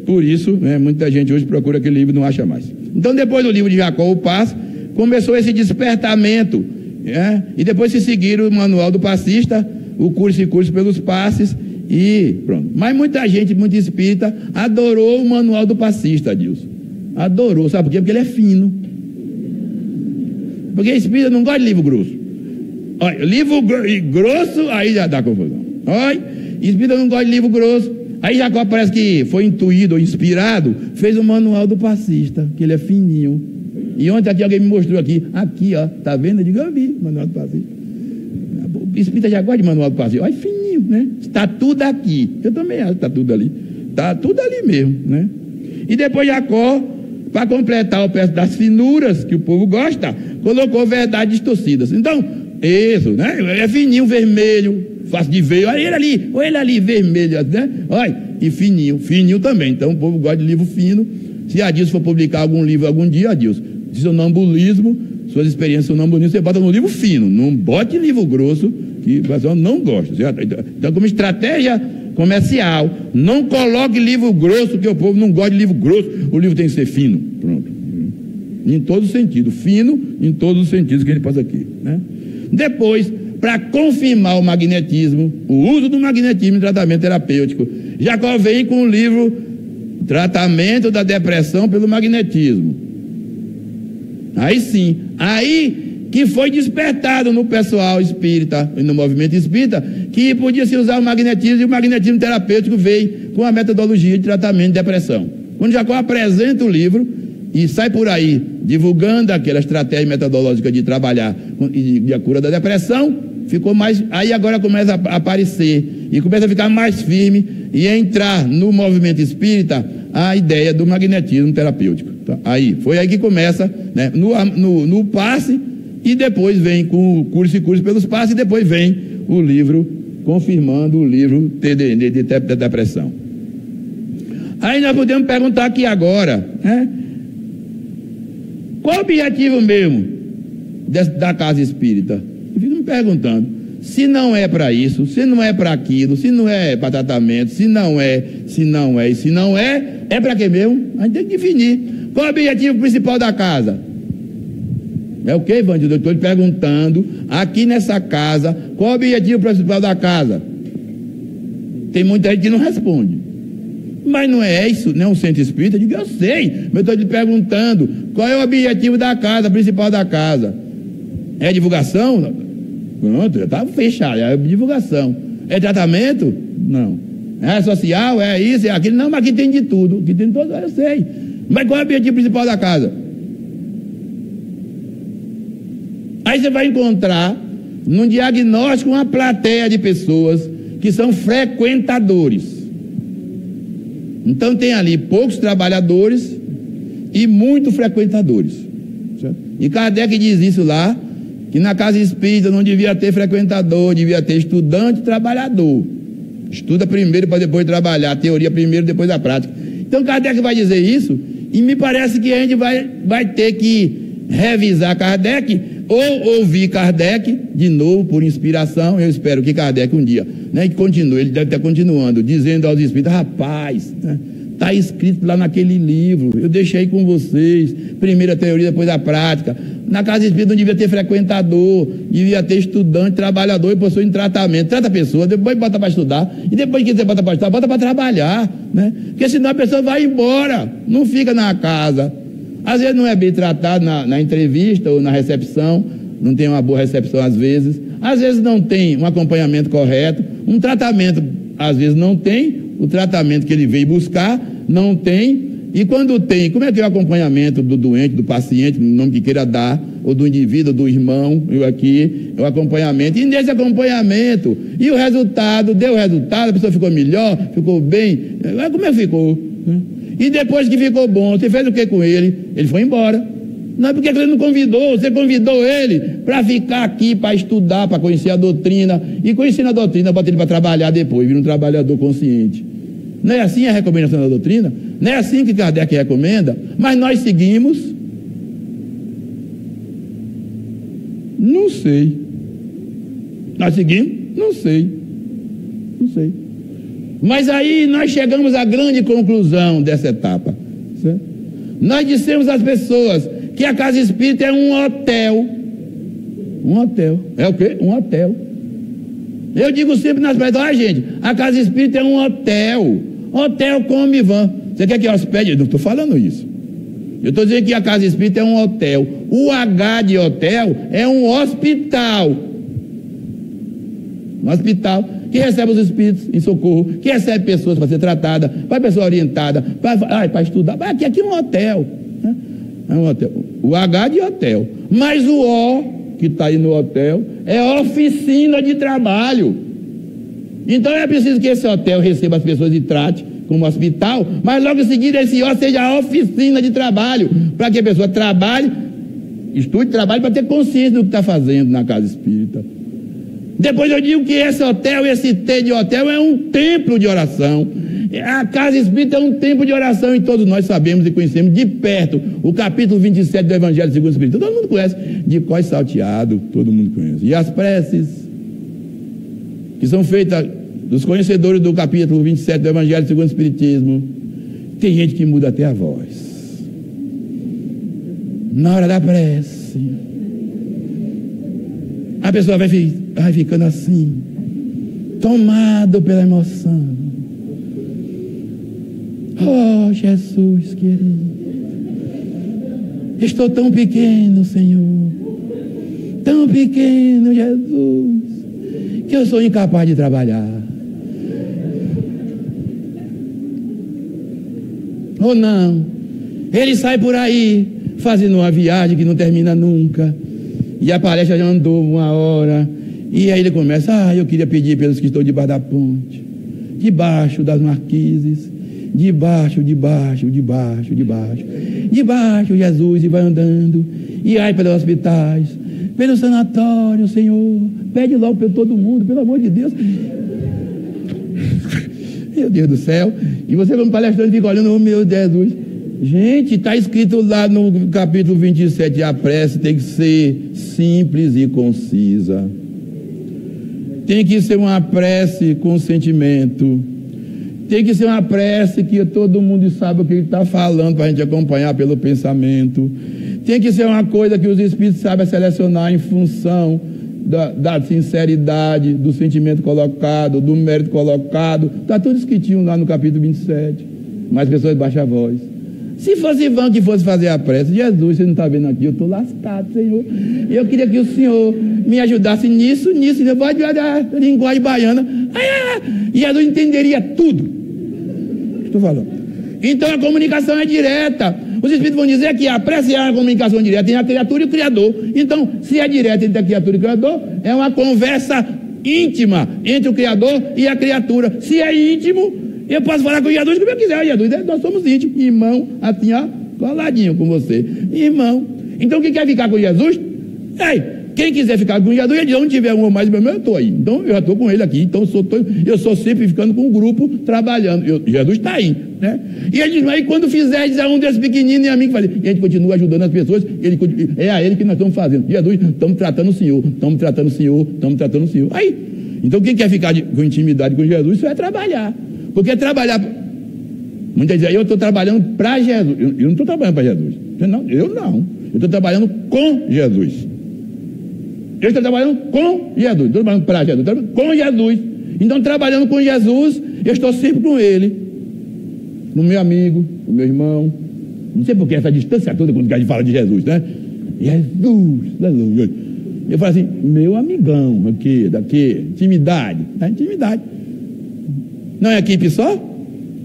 por isso, né? Muita gente hoje procura aquele livro e não acha mais. Então, depois do livro de Jacó, o passe, começou esse despertamento, né? E depois se seguiram o manual do passista, o curso e curso pelos passes, e pronto. Mas muita gente, muito espírita, adorou o manual do passista, Adilson. Adorou, sabe por quê? Porque ele é fino. Porque espírita não gosta de livro grosso. Olha, livro grosso, aí já dá confusão. Olha, espírita não gosta de livro grosso. Aí Jacó parece que foi intuído ou inspirado, fez o manual do passista, que ele é fininho. E ontem aqui alguém me mostrou aqui, ó, tá vendo? Eu digo, eu vi o manual do passista. O espírita já gosta de manual do passista. Olha, fininho, né? Está tudo aqui. Eu também acho que está tudo ali. Está tudo ali mesmo, né? E depois Jacó, para completar o peço das finuras que o povo gosta, colocou verdades distorcidas. Então, isso, né? É fininho, vermelho, fácil de ver. Olha ele ali, vermelho, né? Olha, e fininho também. Então, o povo gosta de livro fino. Se a Adilson for publicar algum livro algum dia, Adilson, de sonambulismo, suas experiências sonambulismo, você bota no livro fino. Não bote livro grosso, que o pessoal não gosta. Certo? Então, como estratégia comercial, não coloque livro grosso, que o povo não gosta de livro grosso. O livro tem que ser fino. Pronto. Em todos os sentidos. Fino em todos os sentidos que ele passa aqui, né? Depois, para confirmar o magnetismo, o uso do magnetismo em tratamento terapêutico, Jacó vem com o livro Tratamento da Depressão pelo Magnetismo. Aí sim, aí que foi despertado no pessoal espírita, no movimento espírita, que podia se usar o magnetismo, e o magnetismo terapêutico veio com a metodologia de tratamento de depressão. Quando Jacó apresenta o livro e sai por aí divulgando aquela estratégia metodológica de trabalhar e a cura da depressão, ficou mais, aí agora começa a aparecer e começa a ficar mais firme e a entrar no movimento espírita a ideia do magnetismo terapêutico. Tá? Aí, foi aí que começa, né, no passe, e depois vem com o curso e curso pelos passes, e depois vem o livro confirmando o livro de depressão. Aí nós podemos perguntar aqui agora, né, qual o objetivo mesmo da casa espírita? Eu fico me perguntando, se não é para isso, se não é para aquilo, se não é para tratamento, se não é, é para quê mesmo? A gente tem que definir. Qual é o objetivo principal da casa? É o que, Vandir? Eu estou lhe perguntando, aqui nessa casa, qual é o objetivo principal da casa? Tem muita gente que não responde. Mas não é isso, não é um centro espírita? Eu digo, eu sei, mas eu estou lhe perguntando, qual é o objetivo da casa, principal da casa? É divulgação? Pronto, já está fechado, é divulgação. É tratamento? Não. É social? É isso, é aquilo? Não, mas aqui tem de tudo. Aqui tem de tudo, eu sei. Mas qual é o objetivo principal da casa? Aí você vai encontrar, num diagnóstico, uma plateia de pessoas que são frequentadores. Então tem ali poucos trabalhadores e muitos frequentadores. Certo? E Kardec diz isso lá, que na casa espírita não devia ter frequentador, devia ter estudante e trabalhador. Estuda primeiro para depois trabalhar, a teoria primeiro, depois a prática. Então Kardec vai dizer isso, e me parece que a gente vai ter que revisar Kardec, ou ouvir Kardec de novo por inspiração. Eu espero que Kardec um dia, que continue, ele deve estar continuando, dizendo aos espíritos: rapaz, está escrito lá naquele livro, eu deixei com vocês, primeiro a teoria, depois a prática. Na casa espírita não devia ter frequentador, devia ter estudante, trabalhador e pessoa em tratamento. Trata a pessoa, depois bota para estudar, e depois que você bota para estudar, bota para trabalhar, porque senão a pessoa vai embora, não fica na casa. Às vezes não é bem tratado na entrevista ou na recepção, não tem uma boa recepção às vezes não tem um acompanhamento correto, um tratamento às vezes não tem, o tratamento que ele veio buscar não tem, e quando tem, como é que é o acompanhamento do doente, do paciente, no nome que queira dar, ou do indivíduo, do irmão, eu aqui, é o acompanhamento, e nesse acompanhamento, e o resultado, deu o resultado, a pessoa ficou melhor, ficou bem, como é que ficou? E depois que ficou bom, você fez o que com ele? Ele foi embora. Não é porque ele não convidou, você convidou ele para ficar aqui, para estudar, para conhecer a doutrina, e conhecendo a doutrina, bota ele para trabalhar depois, vira um trabalhador consciente. Não é assim a recomendação da doutrina? Não é assim que Kardec recomenda? Mas nós seguimos? Não sei. Nós seguimos? Não sei. Mas aí nós chegamos à grande conclusão dessa etapa, certo? Nós dissemos às pessoas que a casa espírita é um hotel. É o quê? Um hotel. Eu digo sempre nas pessoas: gente, a casa espírita é um hotel. Hotel come van. Você quer que eu hospede? Eu não estou falando isso. Eu estou dizendo que a casa espírita é um hotel. O H de hotel é um hospital. Um hospital que recebe os espíritos em socorro, que recebe pessoas para ser tratada, para pessoa orientada, para estudar. Aqui é um hotel. É um hotel. O H de hotel. Mas o O, que está aí no hotel, é oficina de trabalho. Então é preciso que esse hotel receba as pessoas e trate como hospital, mas logo em seguida esse O seja a oficina de trabalho, para que a pessoa trabalhe, estude, trabalhe, para ter consciência do que está fazendo na casa espírita. Depois eu digo que esse hotel, esse T de hotel, é um templo de oração. A casa espírita é um templo de oração, e todos nós sabemos e conhecemos de perto o capítulo 27 do Evangelho segundo o Espírito. Todo mundo conhece, de cós salteado, todo mundo conhece. E as preces que são feitas dos conhecedores do capítulo 27 do Evangelho segundo o Espiritismo, tem gente que muda até a voz na hora da prece. A pessoa vai ficando assim, tomado pela emoção. Oh, Jesus querido, estou tão pequeno, Senhor, tão pequeno, Jesus, que eu sou incapaz de trabalhar. Ou não, ele sai por aí fazendo uma viagem que não termina nunca, e a palestra já andou 1 hora, e aí ele começa: eu queria pedir pelos que estão debaixo da ponte, debaixo das marquises, debaixo, Jesus, e vai andando, e aí pelos hospitais, pelo sanatório, Senhor, pede logo para todo mundo, pelo amor de Deus. Meu Deus do céu. E você como palestrante fica olhando: oh meu Jesus. Gente, está escrito lá no capítulo 27, a prece tem que ser simples e concisa. Tem que ser uma prece com sentimento. Tem que ser uma prece que todo mundo sabe o que ele está falando, para a gente acompanhar pelo pensamento. Tem que ser uma coisa que os espíritos sabem selecionar em função da sinceridade, do sentimento colocado, do mérito colocado. Está tudo escritinho lá no capítulo 27. Mas as pessoas baixam a voz. Se fosse Ivan que fosse fazer a prece: Jesus, você não está vendo aqui, eu estou lascado, Senhor. Eu queria que o Senhor me ajudasse nisso, pode a linguagem baiana. E Jesus entenderia tudo. Estou falando. Então a comunicação é direta. Os espíritos vão dizer que a prece é uma comunicação direta entre a criatura e o Criador. Então, se é direta entre a criatura e o Criador, é uma conversa íntima entre o Criador e a criatura. Se é íntimo, eu posso falar com o Jesus como eu quiser. Jesus, nós somos íntimos, irmão, assim, coladinho com você, irmão. Então, quem quer ficar com Jesus? Quem quiser ficar com Jesus, ele onde tiver um ou mais, meu irmão, eu estou aí. Então, eu já estou com ele aqui. Então, eu sou sempre ficando com um grupo, trabalhando. Jesus está aí, né? E ele diz, mas quando fizer a um desses pequeninos e a mim que fazer, e a gente continua ajudando as pessoas, é a ele que nós estamos fazendo. Jesus, estamos tratando o Senhor, estamos tratando o Senhor, estamos tratando o Senhor. Aí, então quem quer ficar com intimidade com Jesus, isso é trabalhar. Porque trabalhar, muitas vezes, eu estou trabalhando para Jesus. Eu não estou trabalhando para Jesus. Eu não. Eu estou trabalhando com Jesus. Eu estou trabalhando com Jesus, estou trabalhando para Jesus, estou trabalhando com Jesus. Então, trabalhando com Jesus, eu estou sempre com Ele. No meu amigo, no meu irmão. Não sei por que essa distância toda quando a gente fala de Jesus, né? Jesus. Eu falo assim, meu amigão, daqui, intimidade. Intimidade. Não é equipe só?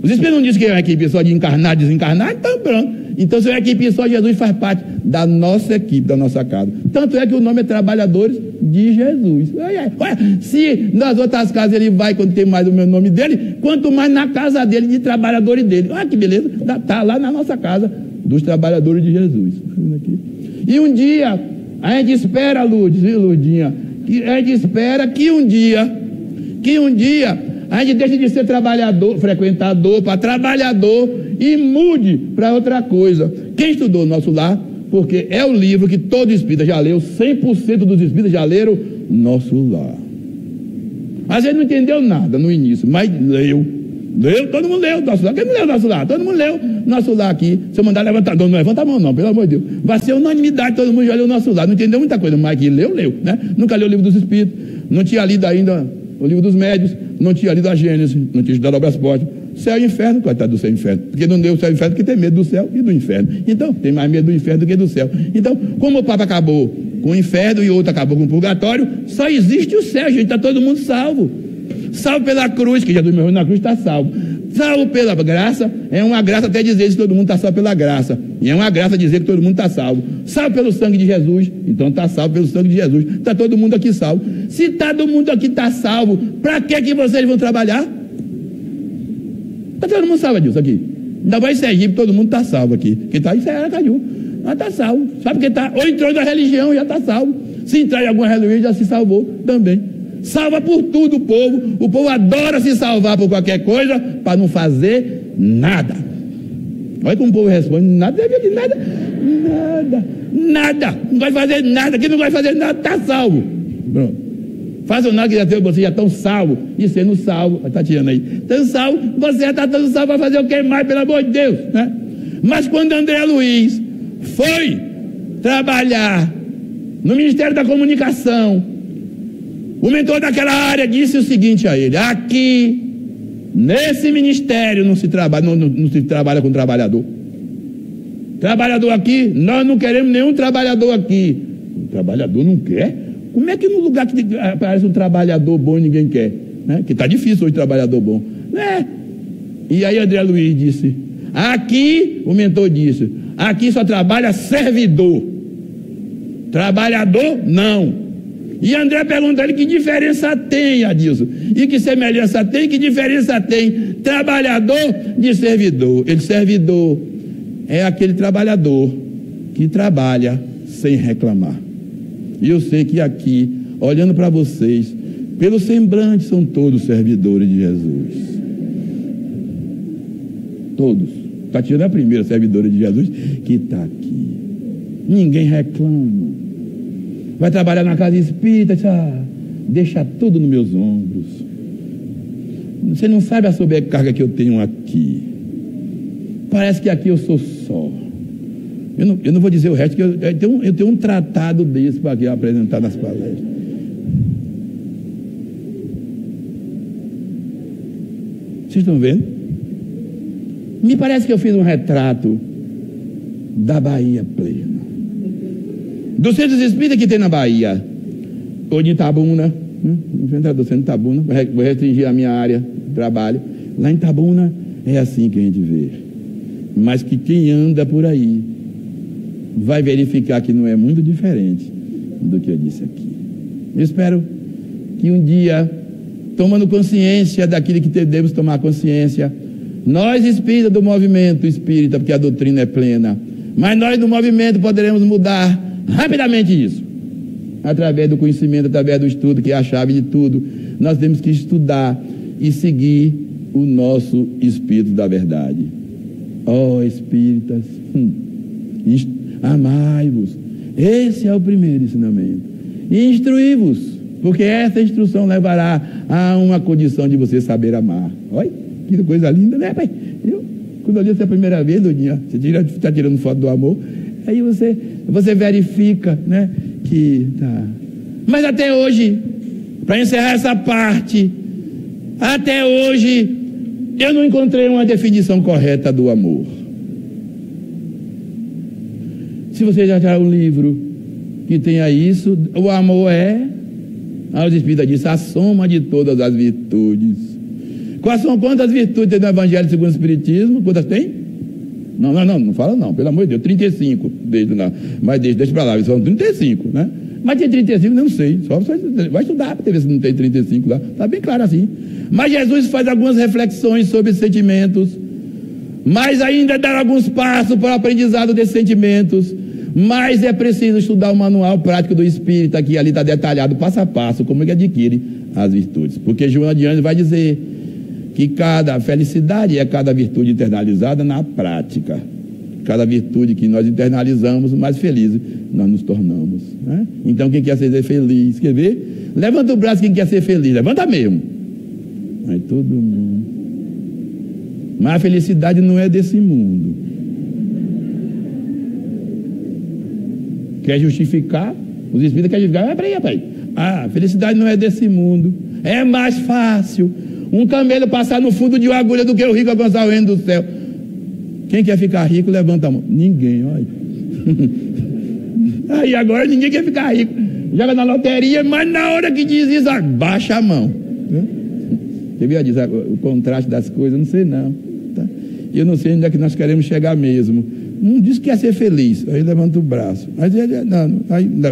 Os Espíritos não dizem que é uma equipe só de encarnar, desencarnar, então pronto. Então, se é uma equipe só, Jesus faz parte da nossa equipe, da nossa casa. Tanto é que o nome é Trabalhadores de Jesus. Olha, se nas outras casas ele vai, quando tem mais o meu nome dele, quanto mais na casa dele, de trabalhadores dele. Olha que beleza, está lá na nossa casa, dos Trabalhadores de Jesus. E um dia, a gente espera, Lurdinha, a gente espera que um dia, a gente deixe de ser trabalhador, frequentador, para trabalhador, e mude para outra coisa. Quem estudou Nosso Lar, porque é o livro que todo espírita já leu, 100% dos espíritas já leram Nosso Lar. Às vezes não entendeu nada no início, mas leu, todo mundo leu Nosso Lar. Quem não leu Nosso Lar? Todo mundo leu Nosso Lar aqui. Se eu mandar levantar, não levanta a mão não, pelo amor de Deus. Vai ser unanimidade, todo mundo já leu Nosso Lar. Não entendeu muita coisa, mas que leu, né? Nunca leu o livro dos espíritos, não tinha lido ainda o livro dos médios, não tinha lido a Gênesis, não tinha estudado Obras Póstumas. Céu e inferno, coitado do céu e inferno. Porque não deu o céu e inferno, porque tem medo do céu e do inferno. Então, tem mais medo do inferno do que do céu. Então, como o Papa acabou com o inferno e o outro acabou com o purgatório, só existe o céu, gente. Está todo mundo salvo. Salvo pela cruz, que Jesus morreu na cruz, está salvo. Salvo pela graça, é uma graça até dizer que todo mundo está salvo pela graça. E é uma graça dizer que todo mundo está salvo. Salvo pelo sangue de Jesus, então está salvo pelo sangue de Jesus. Está todo mundo aqui salvo. Se todo mundo aqui está salvo, para que vocês vão trabalhar? Está todo mundo salvo disso aqui. Ainda vai Sergipe, todo mundo está salvo aqui. Quem está em Aracaju, mas está salvo. Sabe quem está? Ou entrou na religião, já está salvo. Se entrar em alguma religião, já se salvou também. Salva por tudo o povo. O povo adora se salvar por qualquer coisa para não fazer nada. Olha como o povo responde: nada, nada. Não vai fazer nada. Quem não vai fazer nada está salvo. Pronto. Façam nada que vocês já estão salvos. E sendo salvo, está tirando aí. Estão salvo, você já está todo salvo para fazer o que mais, pelo amor de Deus, né? Mas quando André Luiz foi trabalhar no Ministério da Comunicação, o mentor daquela área disse o seguinte a ele: aqui, nesse ministério, não se trabalha com trabalhador. Trabalhador aqui, nós não queremos nenhum trabalhador aqui. O trabalhador não quer? Como é que no lugar que aparece um trabalhador bom ninguém quer? Né? Que está difícil hoje trabalhador bom. Né? E aí André Luiz disse: aqui, o mentor disse, aqui só trabalha servidor. Trabalhador, não. E André perguntou a ele que diferença tem, Adilson. E que semelhança tem, que diferença tem. Trabalhador de servidor. Ele, servidor, é aquele trabalhador que trabalha sem reclamar. E eu sei que aqui, olhando para vocês, pelo semblante, são todos servidores de Jesus. Todos. Tatiana é a primeira servidora de Jesus que está aqui. Ninguém reclama. Vai trabalhar na casa espírita, deixa tudo nos meus ombros. Você não sabe a sobrecarga que eu tenho aqui. Parece que aqui eu sou só. Eu não vou dizer o resto, que eu tenho um tratado desse para aqui apresentar nas palestras. Vocês estão vendo? Me parece que eu fiz um retrato da Bahia plena. Dos centros espíritas que tem na Bahia, ou de Itabuna, do centro de Itabuna, vou restringir a minha área de trabalho. Lá em Itabuna é assim que a gente vê. Mas que quem anda por aí vai verificar que não é muito diferente do que eu disse aqui. Eu espero que um dia, tomando consciência daquilo que devemos tomar consciência, nós espíritas do movimento espírita, porque a doutrina é plena, mas nós do movimento poderemos mudar rapidamente isso. através do conhecimento, através do estudo, que é a chave de tudo. Nós temos que estudar e seguir o nosso Espírito da verdade. Ó espíritas, amai-vos. Esse é o primeiro ensinamento. E instruí-vos, porque essa instrução levará a uma condição de você saber amar. Olha, que coisa linda, né, pai? Quando eu li essa primeira vez, Dudinha, você está tirando foto do amor, aí você verifica, né, que tá. Mas até hoje, para encerrar essa parte, até hoje, eu não encontrei uma definição correta do amor. Se você já achar um livro que tenha isso, o amor é, os espíritas dizem, a soma de todas as virtudes. Quantas virtudes tem no Evangelho segundo o Espiritismo? Quantas tem? Não fala não, pelo amor de Deus, 35, mas deixa para lá, são 35, né? Mas tem 35, não sei, só você vai estudar para ver se não tem 35 lá, está bem claro assim. Mas Jesus faz algumas reflexões sobre sentimentos, mas ainda dá alguns passos para o aprendizado desses sentimentos, mas é preciso estudar o manual prático do Espírita, que ali está detalhado passo a passo, como ele adquire as virtudes, porque Joana de Anjos vai dizer que cada felicidade é cada virtude internalizada na prática. Cada virtude que nós internalizamos, mais felizes nós nos tornamos, né? Então quem quer ser feliz, quer ver? Levanta o braço quem quer ser feliz, levanta mesmo. Mas todo mundo. Mas a felicidade não é desse mundo. Quer justificar? Os espíritos querem justificar. Peraí, rapaz. A felicidade não é desse mundo. É mais fácil um camelo passar no fundo de uma agulha do que o rico alcançar o reino do céu. Quem quer ficar rico, levanta a mão. Ninguém, olha. Aí agora ninguém quer ficar rico. Joga na loteria, mas na hora que diz isso, baixa a mão. Você viu dizer o contraste das coisas? Não sei não. Tá? Eu não sei onde é que nós queremos chegar mesmo. Um diz que quer ser feliz, aí levanta o braço. Aí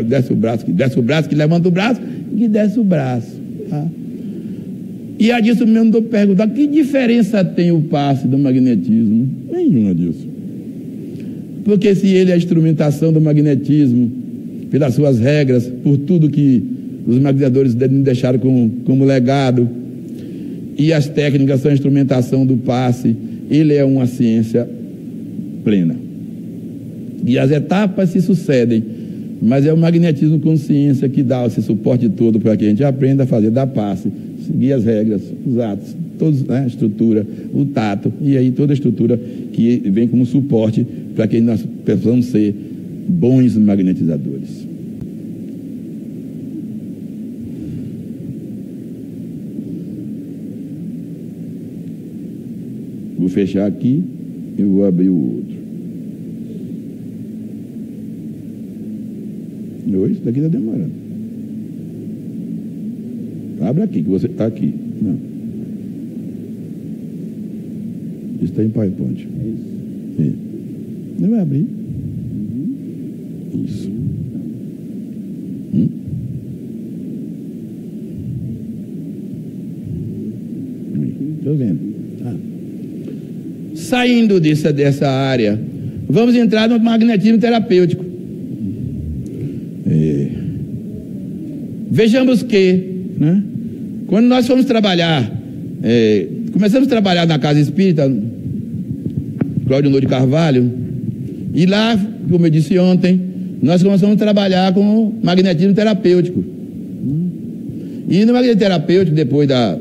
desce o braço, que levanta o braço, que desce o braço. Tá? E a disso mesmo estou perguntando, que diferença tem o passe do magnetismo? Nenhuma disso. Porque se ele é a instrumentação do magnetismo, pelas suas regras, por tudo que os magnetizadores me deixaram como legado, e as técnicas são a instrumentação do passe, ele é uma ciência plena. E as etapas se sucedem, mas é o magnetismo consciência que dá esse suporte todo para que a gente aprenda a fazer da passe, seguir as regras, os atos, todos, né, a estrutura, o tato, e aí toda a estrutura que vem como suporte para que nós possamos ser bons magnetizadores. Vou fechar aqui e vou abrir o outro. Isso daqui está demorando. Abre aqui, que você está aqui. Não. Isso está em PowerPoint. É isso. Não vai abrir. Isso. Estou vendo. Ah. Saindo dessa área, vamos entrar no magnetismo terapêutico. Vejamos que, né, quando nós fomos trabalhar, começamos a trabalhar na Casa Espírita Cláudio Nouro de Carvalho, e lá, como eu disse ontem, nós começamos a trabalhar com magnetismo terapêutico. E no magnetismo terapêutico, depois da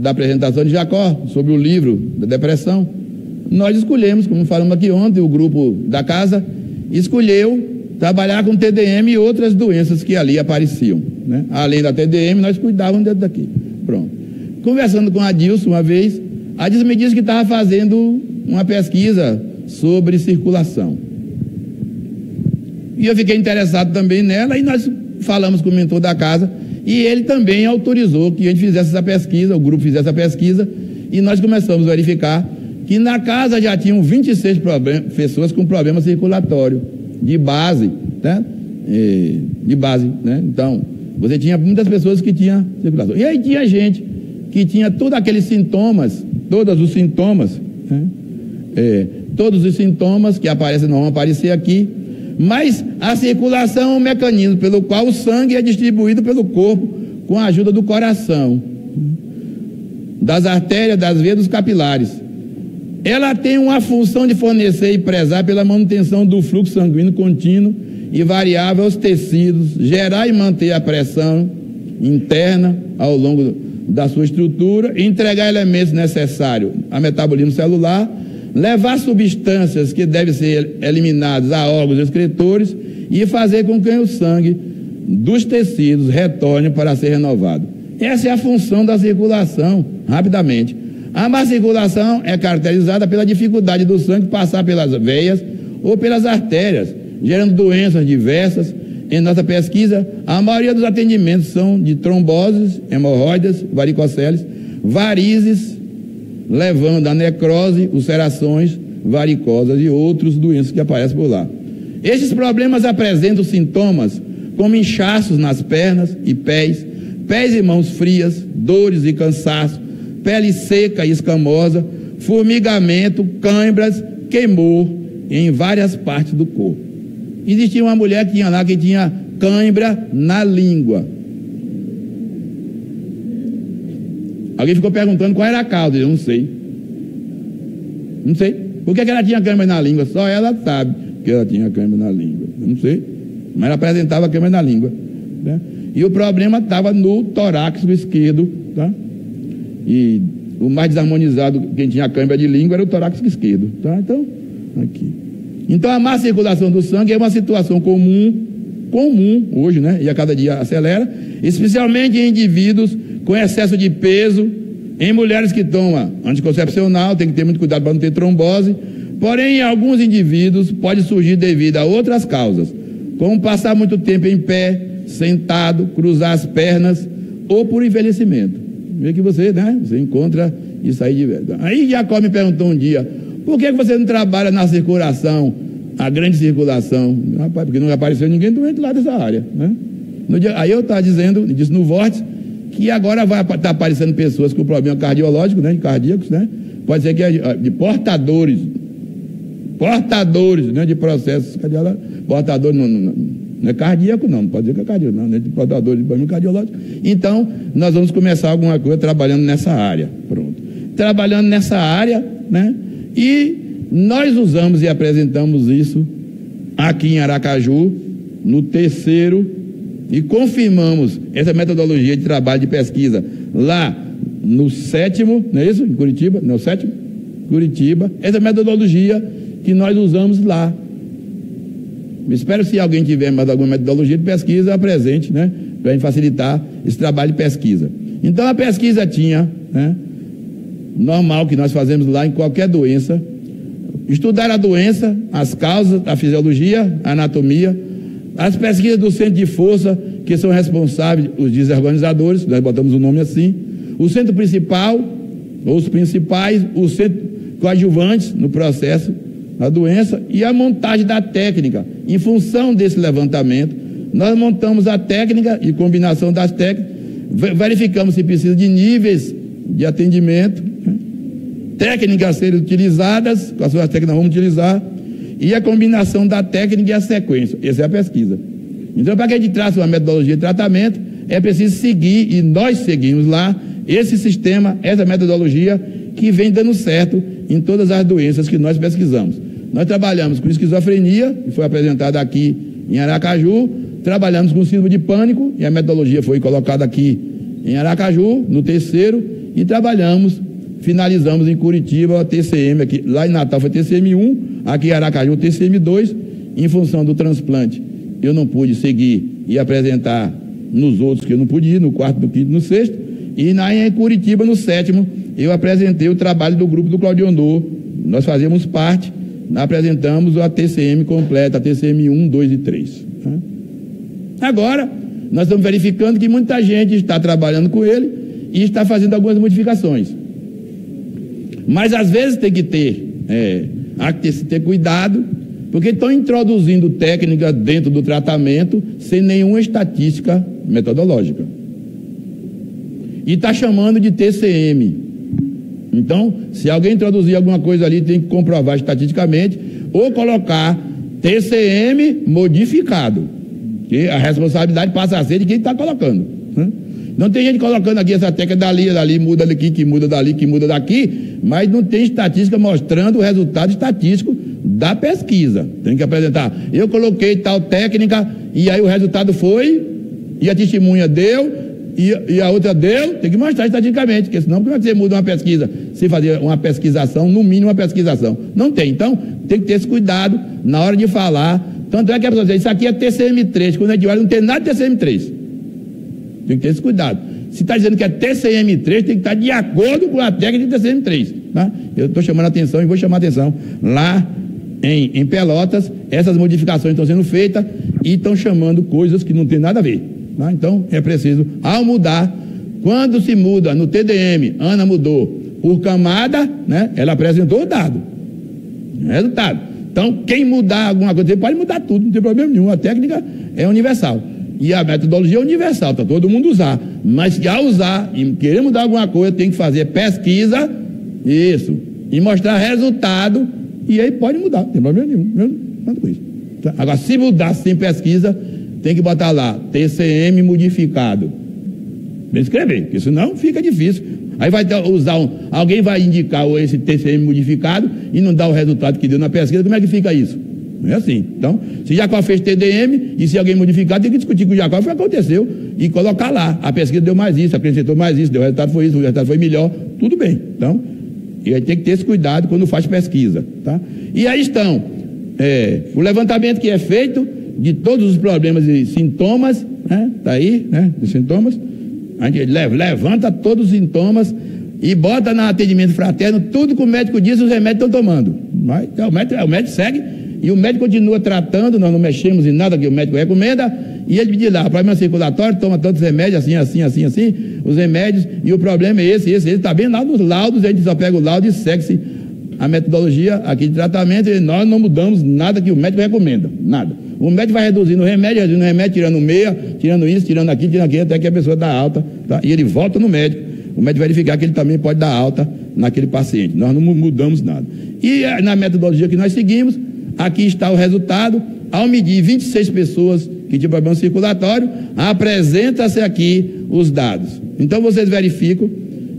apresentação de Jacó sobre o livro da depressão, nós escolhemos, como falamos aqui ontem, o grupo da casa escolheu trabalhar com TDM e outras doenças que ali apareciam, né? Além da TDM, nós cuidávamos daqui. Pronto. Conversando com a Dilson uma vez, a Dilson me disse que estava fazendo uma pesquisa sobre circulação. E eu fiquei interessado também nela, e nós falamos com o mentor da casa, e ele também autorizou que a gente fizesse essa pesquisa, o grupo fizesse essa pesquisa, e nós começamos a verificar que na casa já tinham 26 pessoas com problema circulatório, de base, né? De base, né? Então, você tinha muitas pessoas que tinham circulação. E aí tinha gente que tinha todos aqueles sintomas, todos os sintomas, né? Todos os sintomas que aparecem, não vão aparecer aqui, Mas a circulação é um mecanismo pelo qual o sangue é distribuído pelo corpo com a ajuda do coração, das artérias, das veias, dos capilares. Ela tem uma função de fornecer e prezar pela manutenção do fluxo sanguíneo contínuo e variável aos tecidos, gerar e manter a pressão interna ao longo da sua estrutura, entregar elementos necessários ao metabolismo celular, levar substâncias que devem ser eliminadas a órgãos excretores e fazer com que o sangue dos tecidos retorne para ser renovado. Essa é a função da circulação, rapidamente. A má circulação é caracterizada pela dificuldade do sangue passar pelas veias ou pelas artérias, gerando doenças diversas. Em nossa pesquisa, a maioria dos atendimentos são de tromboses, hemorroidas, varicoceles, varizes, levando a necrose, ulcerações, varicosas e outras doenças que aparecem por lá. Estes problemas apresentam sintomas como inchaços nas pernas e pés e mãos frias, dores e cansaço, pele seca e escamosa, formigamento, câimbras, queimor em várias partes do corpo. Existia uma mulher que tinha lá que tinha cãibra na língua. Alguém ficou perguntando qual era a causa. Eu não sei. Não sei. Por que ela tinha cãibra na língua? Só ela sabe que ela tinha cãibra na língua. Eu não sei. Mas ela apresentava cãibra na língua. Né? E o problema estava no torácico esquerdo. Tá? E o mais desarmonizado, quem tinha cãibra de língua, era o torácico esquerdo. Tá? Então, aqui. Então a má circulação do sangue é uma situação comum hoje, né? E a cada dia acelera, especialmente em indivíduos com excesso de peso, em mulheres que tomam anticoncepcional, tem que ter muito cuidado para não ter trombose. Porém, em alguns indivíduos pode surgir devido a outras causas, como passar muito tempo em pé, sentado, cruzar as pernas ou por envelhecimento. Vê que você, né? Você encontra isso aí de verdade. Aí Jacó me perguntou um dia: por que você não trabalha na circulação, a grande circulação? Rapaz, porque não apareceu ninguém doente lá dessa área, né? Aí eu estava disse no Vórtice, que agora vai estar aparecendo pessoas com problema cardiológico, né? Cardíacos, né? Pode ser que de portadores, né? De processos cardiológicos. Portadores não é cardíaco, não pode dizer que é cardíaco, não, né? De portadores de problema cardiológico. Então, nós vamos começar alguma coisa trabalhando nessa área. Pronto. Trabalhando nessa área, né? E nós usamos e apresentamos isso aqui em Aracaju, no terceiro, e confirmamos essa metodologia de trabalho de pesquisa lá no sétimo, não é isso? Em Curitiba? Não, sétimo? Curitiba. Essa metodologia que nós usamos lá. Espero que se alguém tiver mais alguma metodologia de pesquisa, apresente, né? Para a gente facilitar esse trabalho de pesquisa. Então a pesquisa tinha, né? Normal que nós fazemos lá em qualquer doença, estudar a doença, as causas, a fisiologia, a anatomia, as pesquisas do centro de força, que são responsáveis, os desorganizadores, nós botamos o nome assim, o centro principal, ou os principais, o centro coadjuvantes no processo da doença e a montagem da técnica. Em função desse levantamento, nós montamos a técnica e combinação das técnicas, verificamos se precisa de níveis de atendimento, técnicas a serem utilizadas, quais são as técnicas que nós vamos utilizar, e a combinação da técnica e a sequência. Essa é a pesquisa. Então, para que a gente trace uma metodologia de tratamento, é preciso seguir, e nós seguimos lá, esse sistema, essa metodologia, que vem dando certo em todas as doenças que nós pesquisamos. Nós trabalhamos com esquizofrenia, que foi apresentada aqui em Aracaju, trabalhamos com síndrome de pânico, e a metodologia foi colocada aqui em Aracaju, no terceiro, e finalizamos em Curitiba a TCM, aqui, lá em Natal foi TCM1, aqui em Aracaju TCM2, em função do transplante. Eu não pude seguir e apresentar nos outros que eu não pude ir, no quarto, no quinto, no sexto, e em Curitiba, no sétimo, eu apresentei o trabalho do grupo do Claudionor, nós fazemos parte, apresentamos a TCM completa, a TCM1, 2 e 3. Agora, nós estamos verificando que muita gente está trabalhando com ele e está fazendo algumas modificações. Mas às vezes tem que ter cuidado, porque estão introduzindo técnicas dentro do tratamento sem nenhuma estatística metodológica. E está chamando de TCM. Então, se alguém introduzir alguma coisa ali, tem que comprovar estatisticamente ou colocar TCM modificado, que a responsabilidade passa a ser de quem está colocando, né? Não tem gente colocando aqui essa técnica dali, muda daqui, que muda dali, que muda daqui, mas não tem estatística mostrando o resultado estatístico da pesquisa. Tem que apresentar. Eu coloquei tal técnica e aí o resultado foi, e a testemunha deu, e a outra deu, tem que mostrar estatisticamente, porque senão como é que você muda uma pesquisa sem fazer uma pesquisação, no mínimo uma pesquisação? Não tem. Então, tem que ter esse cuidado na hora de falar. Tanto é que a pessoa diz, isso aqui é TCM3, quando a gente olha não tem nada de TCM3. Tem que ter esse cuidado. Se está dizendo que é TCM3, tem que estar de acordo com a técnica de TCM3. Tá? Eu estou chamando a atenção e vou chamar a atenção. Lá em Pelotas, essas modificações estão sendo feitas e estão chamando coisas que não tem nada a ver. Tá? Então, é preciso, ao mudar, quando se muda no TDM, Ana mudou por camada, né, ela apresentou o dado. Resultado. Então, quem mudar alguma coisa, você pode mudar tudo, não tem problema nenhum. A técnica é universal. E a metodologia é universal, para todo mundo usar. Mas se ao usar e querer mudar alguma coisa, tem que fazer pesquisa, isso, e mostrar resultado, e aí pode mudar, não tem problema nenhum. Nada com isso. Tá? Agora, se mudar sem pesquisa, tem que botar lá, TCM modificado. Tem que escrever, porque senão fica difícil. Aí vai usar alguém vai indicar esse TCM modificado e não dá o resultado que deu na pesquisa, como é que fica isso? Não é assim. Então, se Jacó fez TDM e se alguém modificar, tem que discutir com o Jacó o que aconteceu e colocar lá. A pesquisa deu mais isso, acrescentou mais isso, o resultado foi isso, o resultado foi melhor, tudo bem. Então, e aí tem que ter esse cuidado quando faz pesquisa, tá? E aí estão o levantamento que é feito de todos os problemas e sintomas, né? Tá aí, né? Dos sintomas. A gente levanta todos os sintomas e bota no atendimento fraterno tudo que o médico diz, os remédios estão tomando. Mas o médico segue e o médico continua tratando, nós não mexemos em nada que o médico recomenda, e ele diz lá, problema circulatório, toma tantos remédios, assim, os remédios, e o problema é esse, está bem lá nos laudos, a gente só pega o laudo e segue-se a metodologia aqui de tratamento, e nós não mudamos nada que o médico recomenda, nada. O médico vai reduzindo o remédio, tirando meia, tirando isso, tirando aquilo, até que a pessoa dá alta, tá? E ele volta no médico, o médico verificar que ele também pode dar alta naquele paciente. Nós não mudamos nada. E na metodologia que nós seguimos, aqui está o resultado. Ao medir 26 pessoas que tinham problema circulatório, apresenta-se aqui os dados. Então vocês verificam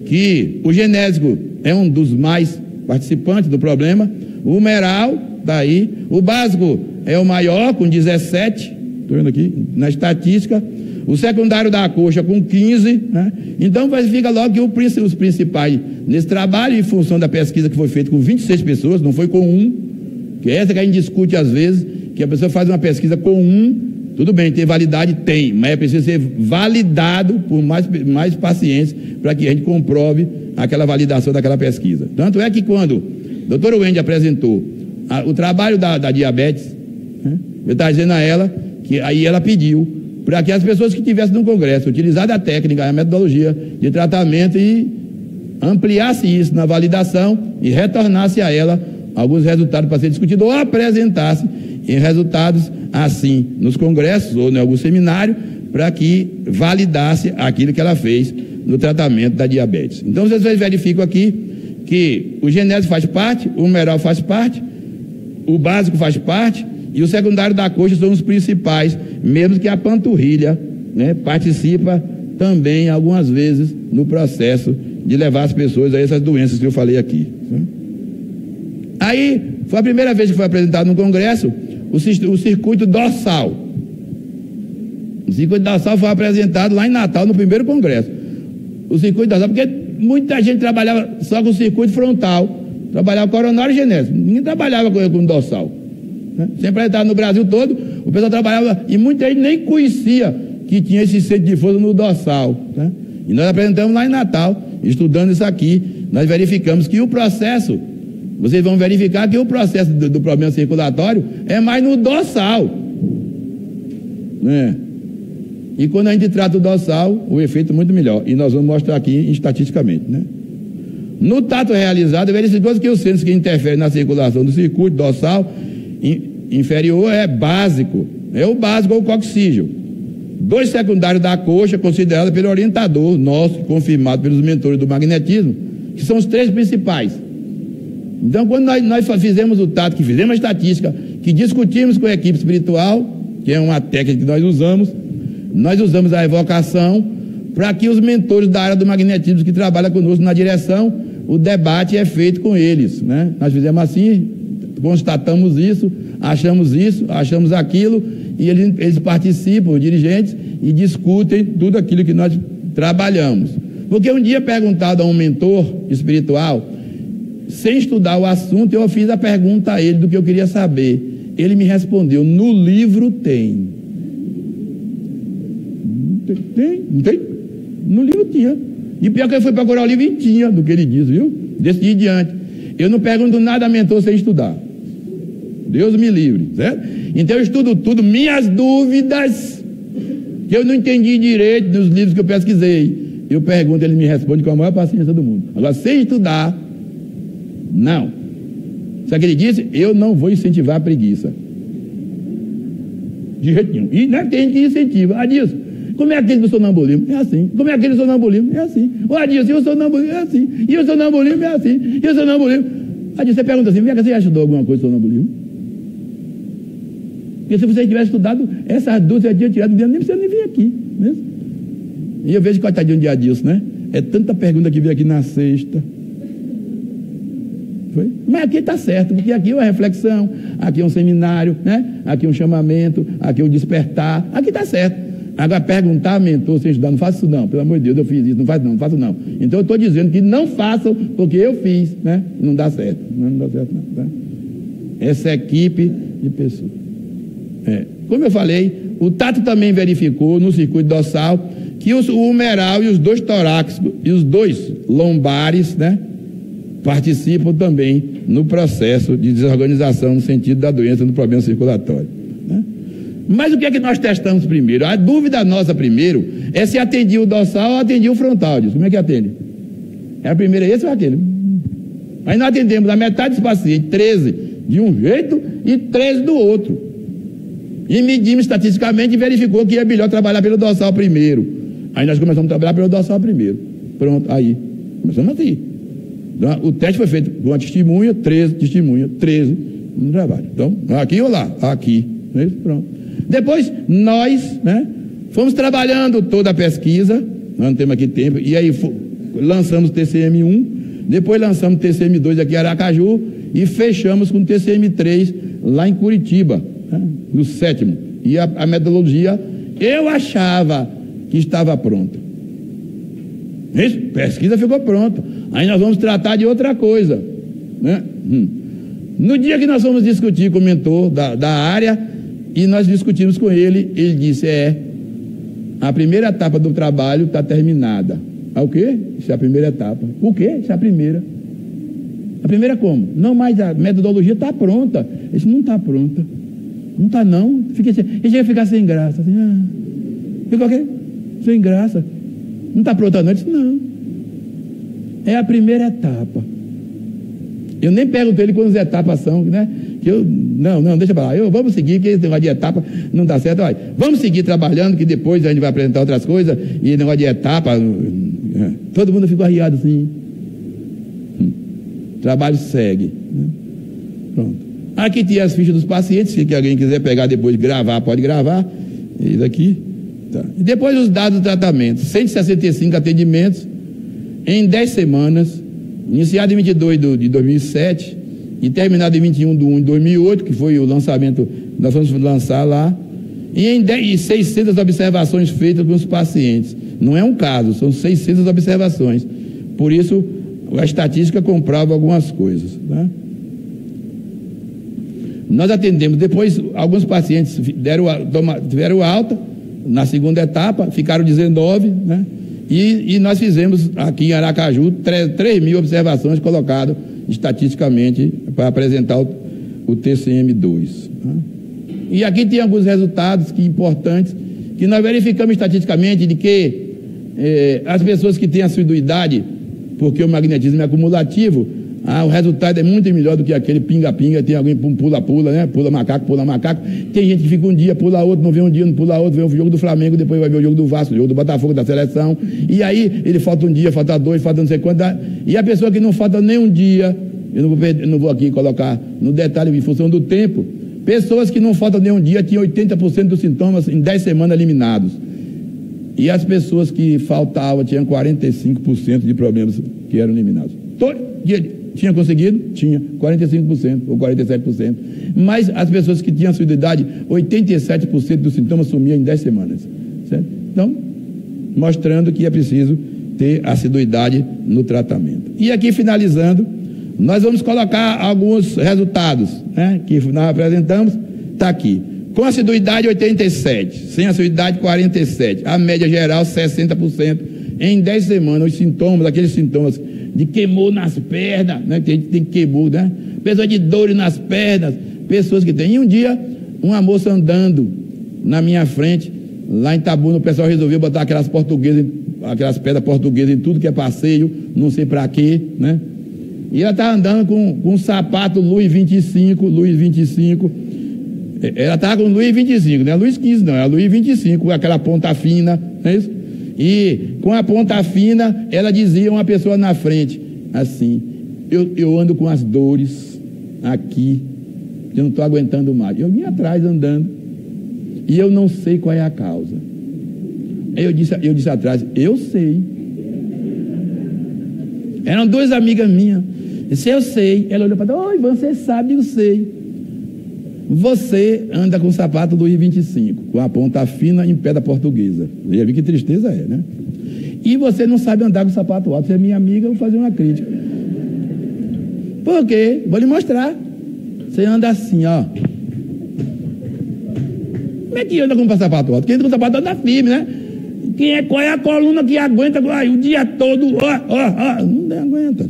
que o genésico é um dos mais participantes do problema, o humeral está aí, o básico é o maior, com 17, estou vendo aqui, na estatística, o secundário da coxa com 15, né? Então verifica logo que os principais nesse trabalho, em função da pesquisa que foi feita com 26 pessoas, não foi com um, que é essa que a gente discute às vezes, que a pessoa faz uma pesquisa com um, tudo bem, tem validade? Tem, mas é preciso ser validado por mais pacientes para que a gente comprove aquela validação daquela pesquisa. Tanto é que quando o doutor Wendy apresentou o trabalho da diabetes, né, eu estava dizendo a ela que aí ela pediu para que as pessoas que estivessem no congresso utilizassem a técnica, a metodologia de tratamento e ampliasse isso na validação e retornasse a ela alguns resultados para ser discutido ou apresentasse em resultados assim nos congressos ou em algum seminário para que validasse aquilo que ela fez no tratamento da diabetes. Então vocês verificam aqui que o genésico faz parte, o humeral faz parte, o básico faz parte e o secundário da coxa são os principais, mesmo que a panturrilha, né, participa também algumas vezes no processo de levar as pessoas a essas doenças que eu falei aqui, né? Aí foi a primeira vez que foi apresentado no congresso o circuito dorsal. O circuito dorsal foi apresentado lá em Natal no primeiro congresso. O circuito dorsal, porque muita gente trabalhava só com o circuito frontal, trabalhava coronário e genésico, ninguém trabalhava com dorsal, né? Sempre apresentado no Brasil todo, o pessoal trabalhava e muita gente nem conhecia que tinha esse centro de força no dorsal, né? E nós apresentamos lá em Natal, estudando isso aqui, nós verificamos que o processo, vocês vão verificar que o processo do problema circulatório é mais no dorsal, né? E quando a gente trata o dorsal, o efeito é muito melhor. E nós vamos mostrar aqui estatisticamente, né? No tato realizado, verificou que os centros que interferem na circulação do circuito dorsal inferior é básico. É o básico ou o coxígeo. 2 secundários da coxa, considerados pelo orientador nosso, confirmado pelos mentores do magnetismo, que são os 3 principais. Então, quando nós fizemos o tato, que fizemos a estatística, que discutimos com a equipe espiritual, que é uma técnica que nós usamos a evocação para que os mentores da área do magnetismo que trabalham conosco na direção, o debate é feito com eles, né? Nós fizemos assim, constatamos isso, achamos aquilo, e eles participam, os dirigentes, e discutem tudo aquilo que nós trabalhamos. Porque um dia, perguntado a um mentor espiritual, sem estudar o assunto, eu fiz a pergunta a ele do que eu queria saber. Ele me respondeu: no livro tem. Não tem? No livro tinha. E pior que eu fui procurar o livro e tinha do que ele diz, viu? Desse dia em diante. Eu não pergunto nada a mentor sem estudar. Deus me livre, certo? Então eu estudo tudo, minhas dúvidas, que eu não entendi direito dos livros que eu pesquisei. Eu pergunto, ele me responde com a maior paciência do mundo. Agora, sem estudar, não. Sabe o que ele disse? Eu não vou incentivar a preguiça. De jeito nenhum. E não tem gente que incentiva. Adilson, como é aquele do sonambulismo? É assim. Como é aquele do sonambulismo? É assim. O Adilson, e o sonambulismo? É assim. E o sonambulismo? É assim. E o sonambulismo? Adilson, você pergunta assim, você já estudou alguma coisa do sonambulismo? Porque se você tivesse estudado, essas duas você tinha tirado, nem precisa nem vir aqui. Mesmo? E eu vejo coitadinho de Adilson, né? É tanta pergunta que veio aqui na sexta. Foi? Mas aqui está certo, porque aqui é uma reflexão, aqui é um seminário, né? Aqui é um chamamento, aqui é um despertar, aqui está certo. Agora perguntar, mentor, sem estudar, não faço isso não, pelo amor de Deus, eu fiz isso, não faço não. Então eu estou dizendo que não façam, porque eu fiz, né? Não dá certo, não dá certo não, tá? Essa equipe de pessoas. Como eu falei, o Tato também verificou no circuito dorsal que o humeral e os dois torácicos e os dois lombares, né, participam também no processo de desorganização no sentido da doença do problema circulatório, né? Mas o que é que nós testamos primeiro? A dúvida nossa primeiro é se atendia o dorsal ou atendia o frontal. Como é que atende? É a primeira esse ou aquele? Aí nós atendemos a metade dos pacientes, 13 de um jeito e 13 do outro. E medimos estatisticamente e verificou que é melhor trabalhar pelo dorsal primeiro. Aí nós começamos a trabalhar pelo dorsal primeiro. Pronto, aí. Começamos assim. Então, o teste foi feito com uma testemunha, 13 no trabalho. Então, aqui ou lá? Aqui. Pronto. Depois, nós, né, fomos trabalhando toda a pesquisa, nós não temos aqui tempo, e aí lançamos o TCM1, depois lançamos o TCM2 aqui em Aracaju, e fechamos com o TCM3 lá em Curitiba, né, no 7º. E a metodologia, eu achava que estava pronta. Isso, pesquisa ficou pronta. Aí nós vamos tratar de outra coisa, né? No dia que nós fomos discutir com o mentor da área, e nós discutimos com ele, ele disse, a primeira etapa do trabalho está terminada. Ah, o quê? Isso é a primeira etapa. O quê? Isso é a primeira. A primeira como? Não, mas a metodologia está pronta. Isso não está pronta. Não está não. Fica assim, ele ia ficar sem graça. Assim, ficou o quê? Sem graça. Não está pronta não? Eu disse, não. É a primeira etapa. Eu nem perguntei ele quantas etapas são, né? Que eu, não, deixa pra lá. Vamos seguir, que esse negócio de etapa não dá certo. Olha, vamos seguir trabalhando, que depois a gente vai apresentar outras coisas, e negócio de etapa, todo mundo ficou arriado assim. O trabalho segue. Né? Pronto. Aqui tem as fichas dos pacientes, se alguém quiser pegar depois gravar, pode gravar. Isso aqui. Tá. E depois os dados do tratamento. 165 atendimentos em 10 semanas, iniciado em 22 de 2007 e terminado em 21 de 1 de 2008, que foi o lançamento, nós vamos lançar lá, e 600 observações feitas com os pacientes. Não é um caso, são 600 observações. Por isso, a estatística comprova algumas coisas. Né? Nós atendemos, depois alguns pacientes tiveram alta, na segunda etapa, ficaram 19, né? E nós fizemos aqui em Aracaju 3.000 observações colocadas estatisticamente para apresentar o TCM2. Né? E aqui tem alguns resultados importantes que nós verificamos estatisticamente de que as pessoas que têm assiduidade, porque o magnetismo é acumulativo, o resultado é muito melhor do que aquele pinga-pinga, tem alguém pula-pula, né? Pula macaco. Tem gente que fica um dia, pula outro, não vê um dia, não pula outro, vê o jogo do Flamengo, depois vai ver o jogo do Vasco, o jogo do Botafogo, da seleção, e aí ele falta um dia, falta dois, falta não sei quanto, e a pessoa que não falta nem um dia, eu não vou aqui colocar no detalhe em função do tempo, Pessoas que não faltam nenhum dia tinham 80% dos sintomas em 10 semanas eliminados. E as pessoas que faltavam tinham 45% de problemas que eram eliminados. Tinha conseguido? Tinha 45% ou 47%. Mas as pessoas que tinham assiduidade, 87% dos sintomas sumiam em 10 semanas. Certo? Então, mostrando que é preciso ter assiduidade no tratamento. E aqui, finalizando, nós vamos colocar alguns resultados, né, que nós apresentamos. Está aqui. Com assiduidade, 87%. Sem assiduidade, 47%. A média geral, 60%. Em 10 semanas, os sintomas, aqueles sintomas de queimou nas pernas, né, que a gente tem queimou, né? Pessoas de dores nas pernas, pessoas que têm. E um dia, uma moça andando na minha frente, lá em Itabuna, o pessoal resolveu botar aquelas pedras portuguesas em tudo que é passeio, não sei para quê, né? E ela está andando com um sapato Louis 25. Ela estava com Louis 25, não é Louis 15 não, é Louis 25, com aquela ponta fina, não é isso? E com a ponta fina, ela dizia uma pessoa na frente, assim, eu ando com as dores aqui, eu não estou aguentando mais. Eu vim atrás andando, e eu não sei qual é a causa. Aí eu disse atrás, eu sei. Eram duas amigas minhas. Disse, eu sei. Ela olhou para mim, oi, você sabe, eu sei. Você anda com sapato do I-25, com a ponta fina em pedra portuguesa. Já vi que tristeza é, né? E você não sabe andar com sapato alto. Você é minha amiga, eu vou fazer uma crítica. Por quê? Vou lhe mostrar. Você anda assim, ó. Como é que anda com sapato alto? Quem anda com sapato alto anda firme, né? Qual é a coluna que aguenta o dia todo? Não aguenta.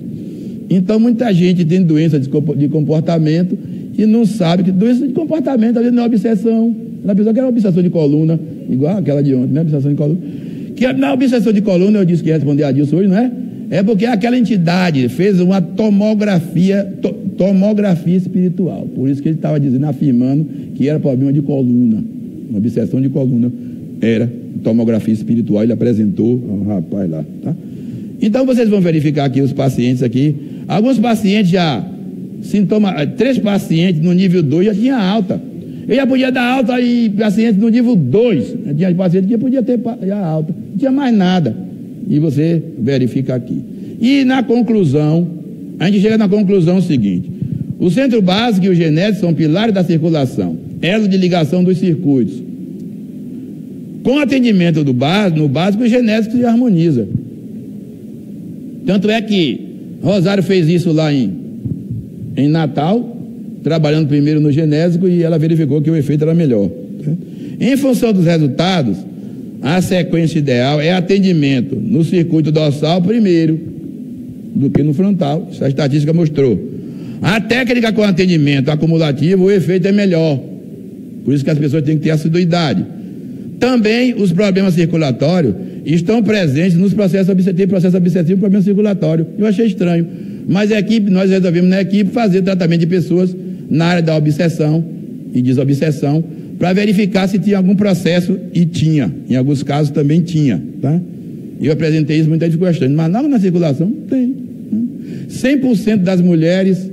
Então, muita gente tem doença de comportamento e não sabe que doença de comportamento, às vezes, não é obsessão. Na pessoa que era obsessão de coluna, igual aquela de ontem, né? Obsessão de coluna. Que na obsessão de coluna, eu disse que ia responder a disso hoje, não é? É porque aquela entidade fez uma tomografia espiritual. Por isso que ele estava dizendo, afirmando que era problema de coluna. Uma obsessão de coluna era tomografia espiritual. Ele apresentou ao rapaz lá, tá? Então, vocês vão verificar aqui os pacientes aqui. Alguns pacientes já... 3 pacientes no nível 2 já tinha alta. Eu já podia dar alta em pacientes no nível 2. Tinha paciente que podia ter já alta. Não tinha mais nada. E você verifica aqui. E na conclusão, a gente chega na conclusão seguinte: o centro básico e o genético são pilares da circulação, elo de ligação dos circuitos. Com o atendimento no básico, o genético se harmoniza. Tanto é que Rosário fez isso lá em Natal, trabalhando primeiro no genésico, e ela verificou que o efeito era melhor. Em função dos resultados, a sequência ideal é atendimento no circuito dorsal primeiro do que no frontal. Isso a estatística mostrou. A técnica com atendimento acumulativo, o efeito é melhor. Por isso que as pessoas têm que ter assiduidade. Também os problemas circulatórios estão presentes nos processos obsessivos, processo obsessivo e problema circulatório. Eu achei estranho. Mas a equipe, nós resolvemos na equipe fazer tratamento de pessoas na área da obsessão e desobsessão para verificar se tinha algum processo, e tinha. Em alguns casos também tinha, tá? Eu apresentei isso, muita gente ficou estranho. Mas não, na circulação tem. 100% das mulheres,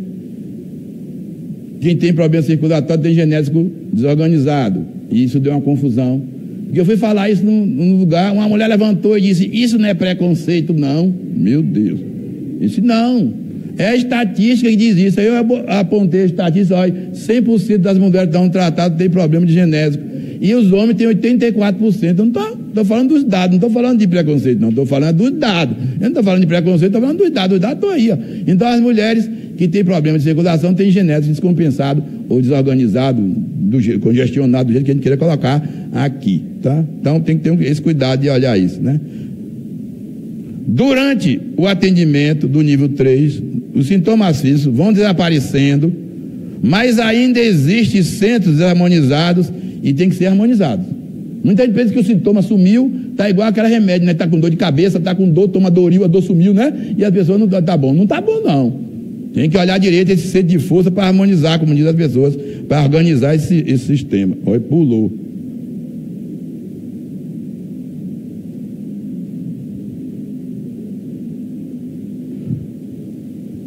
quem tem problema circulatório, tem genético desorganizado. E isso deu uma confusão. Porque eu fui falar isso num lugar, uma mulher levantou e disse, isso não é preconceito, não. Meu Deus. Eu disse, não. É a estatística que diz isso. Aí eu apontei a estatística, olha, 100% das mulheres que estão tratadas têm problema de genético. E os homens têm 84%. Eu não estou falando dos dados, não estou falando de preconceito, não. Estou falando dos dados. Eu não estou falando de preconceito, estou falando dos dados. Os dados estão aí, ó. Então, as mulheres que têm problema de circulação têm genético descompensado ou desorganizado, congestionado, do jeito que a gente queira colocar aqui, tá? Então, tem que ter esse cuidado de olhar isso, né? Durante o atendimento do nível 3, os sintomas físicos vão desaparecendo, mas ainda existem centros desarmonizados e tem que ser harmonizados. Muita gente pensa que o sintoma sumiu, tá igual aquele remédio, né? Tá com dor de cabeça, tá com dor, toma Doril, a dor sumiu, né? E as pessoas não tá bom. Não tá bom, não. Tem que olhar direito esse centro de força para harmonizar, como diz as pessoas, para organizar esse sistema. Olha, pulou.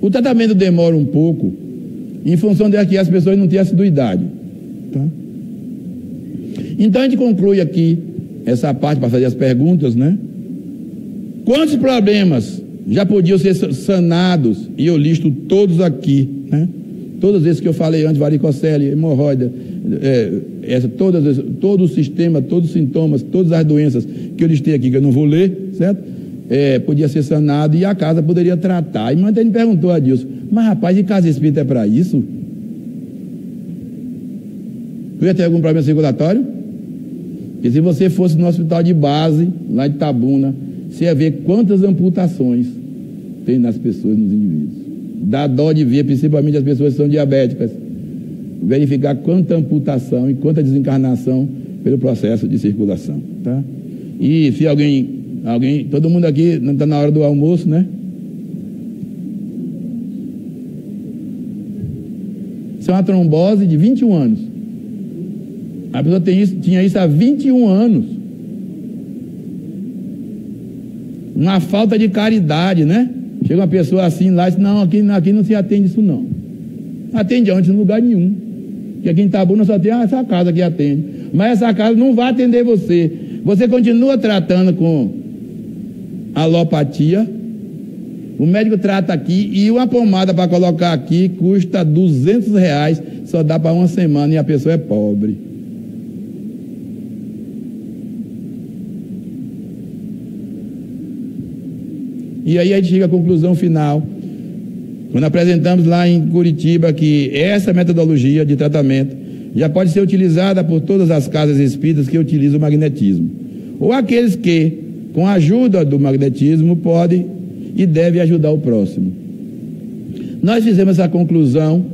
O tratamento demora um pouco, em função de que as pessoas não têm assiduidade. Tá? Então a gente conclui aqui essa parte para fazer as perguntas, né? Quantos problemas já podiam ser sanados? E eu listo todos aqui, né? Todas esses que eu falei antes, varicocele, hemorroida, todo o sistema, todos os sintomas, todas as doenças que eu listei aqui, que eu não vou ler, certo? Podia ser sanado e a casa poderia tratar. E muita gente perguntou a Deus, mas rapaz, e casa espírita é para isso? Tu ia ter algum problema circulatório? Porque se você fosse no hospital de base, lá de Itabuna, você ia ver quantas amputações tem nas pessoas, nos indivíduos. Dá dó de ver, principalmente as pessoas que são diabéticas, verificar quanta amputação e quanta desencarnação pelo processo de circulação, tá? E se alguém, todo mundo aqui não está na hora do almoço, né? Isso é uma trombose de 21 anos. A pessoa tinha isso há 21 anos. Uma falta de caridade, né? Chega uma pessoa assim lá e diz, não, aqui não se atende isso não. Atende onde? Em lugar nenhum. Porque aqui em Itabuna só tem essa casa que atende. Mas essa casa não vai atender você. Você continua tratando com alopatia. O médico trata aqui e uma pomada para colocar aqui custa R$200. Só dá para uma semana e a pessoa é pobre. E aí a gente chega à conclusão final, quando apresentamos lá em Curitiba que essa metodologia de tratamento já pode ser utilizada por todas as casas espíritas que utilizam o magnetismo, ou aqueles que, com a ajuda do magnetismo, podem e devem ajudar o próximo. Nós fizemos essa conclusão,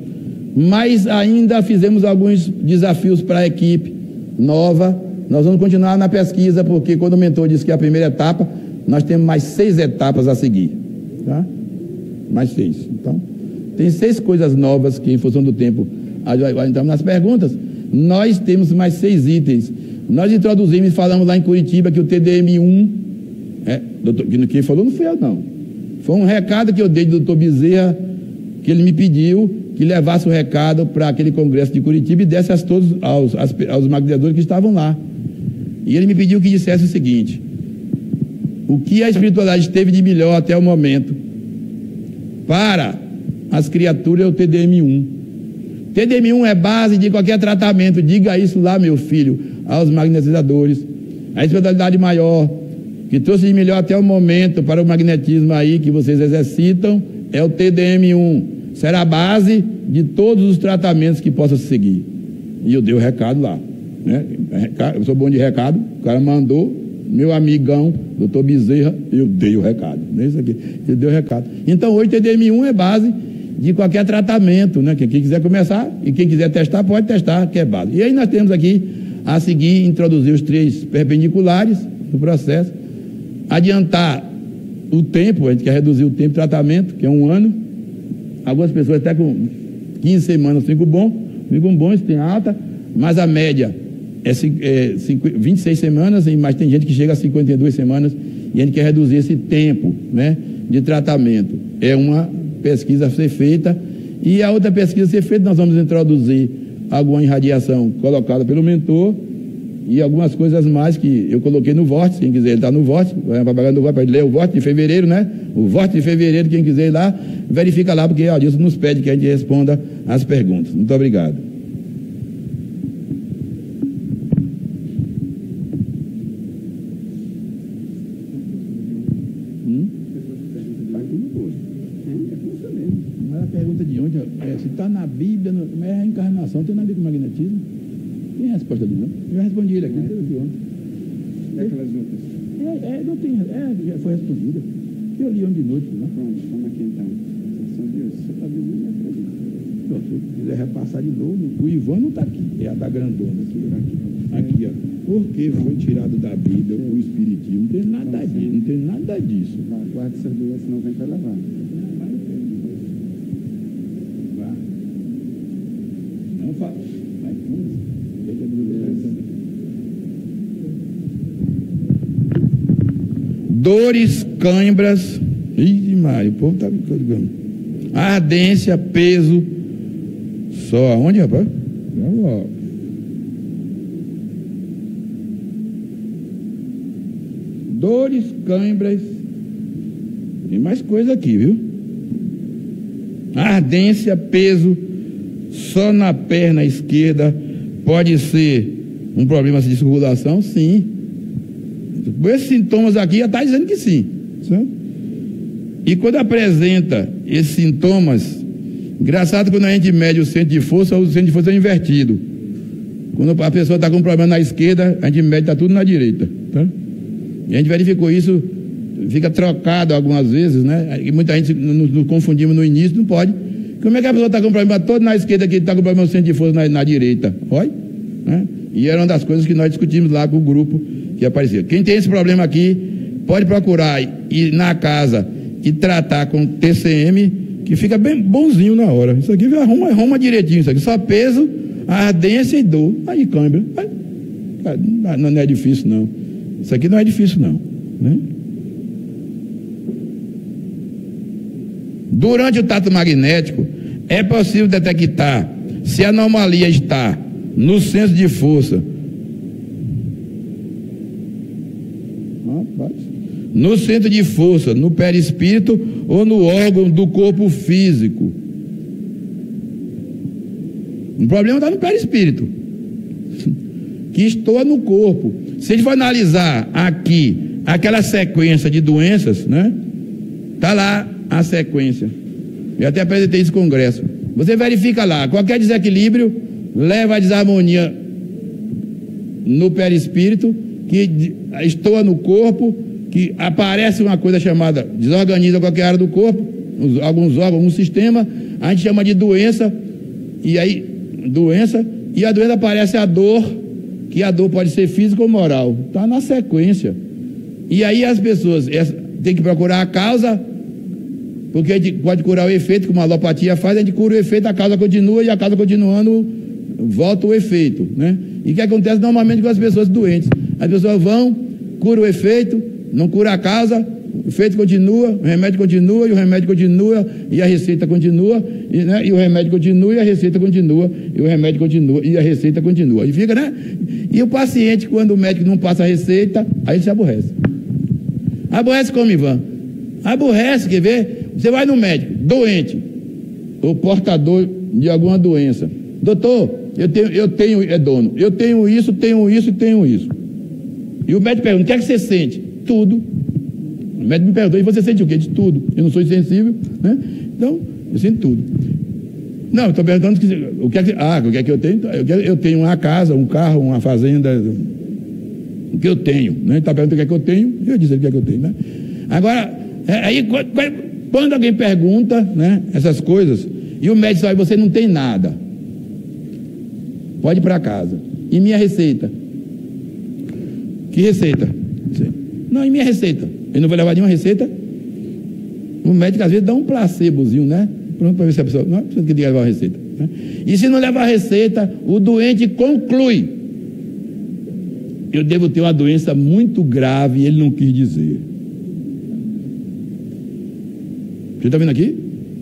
mas ainda fizemos alguns desafios para a equipe nova. Nós vamos continuar na pesquisa, porque quando o mentor disse que é a primeira etapa, nós temos mais 6 etapas a seguir, tá? Mais 6. Então, tem 6 coisas novas que, em função do tempo, entramos nas perguntas. Nós temos mais 6 itens. Nós introduzimos e falamos lá em Curitiba que o TDM1, doutor, quem falou não fui eu, não. Foi um recado que eu dei do doutor Bezerra, que ele me pediu que levasse o recado para aquele congresso de Curitiba e desse aos magnetizadores que estavam lá. E ele me pediu que dissesse o seguinte: o que a espiritualidade teve de melhor até o momento para as criaturas é o TDM1. TDM1 é base de qualquer tratamento. Diga isso lá, meu filho, aos magnetizadores. A espiritualidade maior que trouxe de melhor até o momento para o magnetismo aí que vocês exercitam é o TDM1. Será a base de todos os tratamentos que possam seguir. E eu dei o recado lá, né? Eu sou bom de recado. O cara mandou, meu amigão, doutor Bezerra, eu dei o recado. Não é isso aqui, eu dei o recado. Então hoje TDM1 é base de qualquer tratamento, né? Quem quiser começar e quem quiser testar, pode testar, que é base. E aí nós temos aqui a seguir, introduzir os 3 perpendiculares no processo, adiantar o tempo, a gente quer reduzir o tempo de tratamento, que é 1 ano. Algumas pessoas até com 15 semanas ficam bons, tem alta, mas a média é 26 semanas, mas tem gente que chega a 52 semanas e a gente quer reduzir esse tempo, né, de tratamento. É uma pesquisa a ser feita, e a outra pesquisa a ser feita, nós vamos introduzir alguma irradiação colocada pelo mentor e algumas coisas mais que eu coloquei no vórtice. Quem quiser entrar no vórtice, vai pagar no vórtice, para ler o vórtice de fevereiro, né? O vórtice de fevereiro, quem quiser ir lá, verifica lá, porque a Dilson nos pede que a gente responda as perguntas. Muito obrigado. Mas a pergunta de onde se está na Bíblia, mas é a reencarnação, tem na Bíblia o magnetismo? Tem resposta ali, não? Eu já respondi ele aqui, de ontem. E aquelas outras? Não tem, já foi respondida. Eu li ontem de noite, não? Pronto, vamos aqui então. São Deus, você está dizendo, não acredito. Se eu quiser repassar de novo, o Ivan não está aqui, é a da grandona aqui. Aqui, ó. Por que foi tirado da Bíblia o Espiritismo? Não tem nada disso, não tem nada disso. Guarde essa dúvida, senão vem para levar. Não fala. Dores, cãibras. Ih, Mário, o povo está me ligando. Ardência, peso. Só aonde, rapaz? dores, câimbras, tem mais coisa aqui, viu? Ardência, peso, só na perna esquerda, pode ser um problema de circulação? Sim. Com esses sintomas aqui, já está dizendo que sim, certo? E quando apresenta esses sintomas, engraçado, quando a gente mede o centro de força, o centro de força é invertido. Quando a pessoa está com um problema na esquerda, a gente mede, está tudo na direita, tá? E a gente verificou isso, fica trocado algumas vezes, né? E muita gente nos confundimos no início, não pode. Como é que a pessoa está com um problema todo na esquerda, que está com um problema no centro de força na direita? Olha, né? E era uma das coisas que nós discutimos lá com o grupo que apareceu. Quem tem esse problema aqui, pode procurar ir na casa e tratar com TCM, que fica bem bonzinho na hora. Isso aqui arruma direitinho, isso aqui, só peso, ardência e dor. Aí câimbra. Não é difícil, não. Isso aqui não é difícil, não, né? Durante o tato magnético, é possível detectar se a anomalia está no centro de força, no centro de força, no perispírito ou no órgão do corpo físico. O problema está no perispírito, que estoura no corpo. Se a gente for analisar aqui aquela sequência de doenças, né? Está lá a sequência. Eu até apresentei esse congresso. Você verifica lá, qualquer desequilíbrio leva a desarmonia no perispírito, que estoura no corpo, que aparece uma coisa chamada, desorganiza qualquer área do corpo, alguns órgãos, algum sistema, a gente chama de doença, e a doença aparece a dor, que a dor pode ser física ou moral, está na sequência. E aí as pessoas têm que procurar a causa, porque a gente pode curar o efeito, como a alopatia faz, a gente cura o efeito, a causa continua, e a causa continuando, volta o efeito, né? E o que acontece normalmente com as pessoas doentes? As pessoas vão, curam o efeito, não cura a causa, o efeito continua, o remédio continua, e o remédio continua, e a receita continua, e o remédio continua, e a receita continua, e o remédio continua, e a receita continua. E fica, né? E o paciente, quando o médico não passa a receita, aí ele se aborrece. Aborrece como, Ivan? Aborrece, quer ver? Você vai no médico, doente, ou portador de alguma doença. Doutor, eu tenho isso, tenho isso e tenho isso. E o médico pergunta, o que é que você sente? Tudo. O médico me perguntou, e você sente o quê? De tudo. Eu não sou insensível, né? Então, eu sinto tudo. Não, eu estou perguntando o que é que eu tenho? Eu tenho uma casa, um carro, uma fazenda, o que eu tenho, né? Ele está perguntando o que é que eu tenho, eu disse o que é que eu tenho, né? Agora, aí quando alguém pergunta, né, essas coisas, e o médico diz, você não tem nada, pode ir para casa. E minha receita? Que receita? Não, e minha receita? Eu não vou levar nenhuma receita? O médico às vezes dá um placebozinho, né? Pronto, para ver se a pessoa não precisa que levar a receita, né? E se não levar a receita, o doente conclui: eu devo ter uma doença muito grave, e ele não quis dizer. Você está vendo aqui?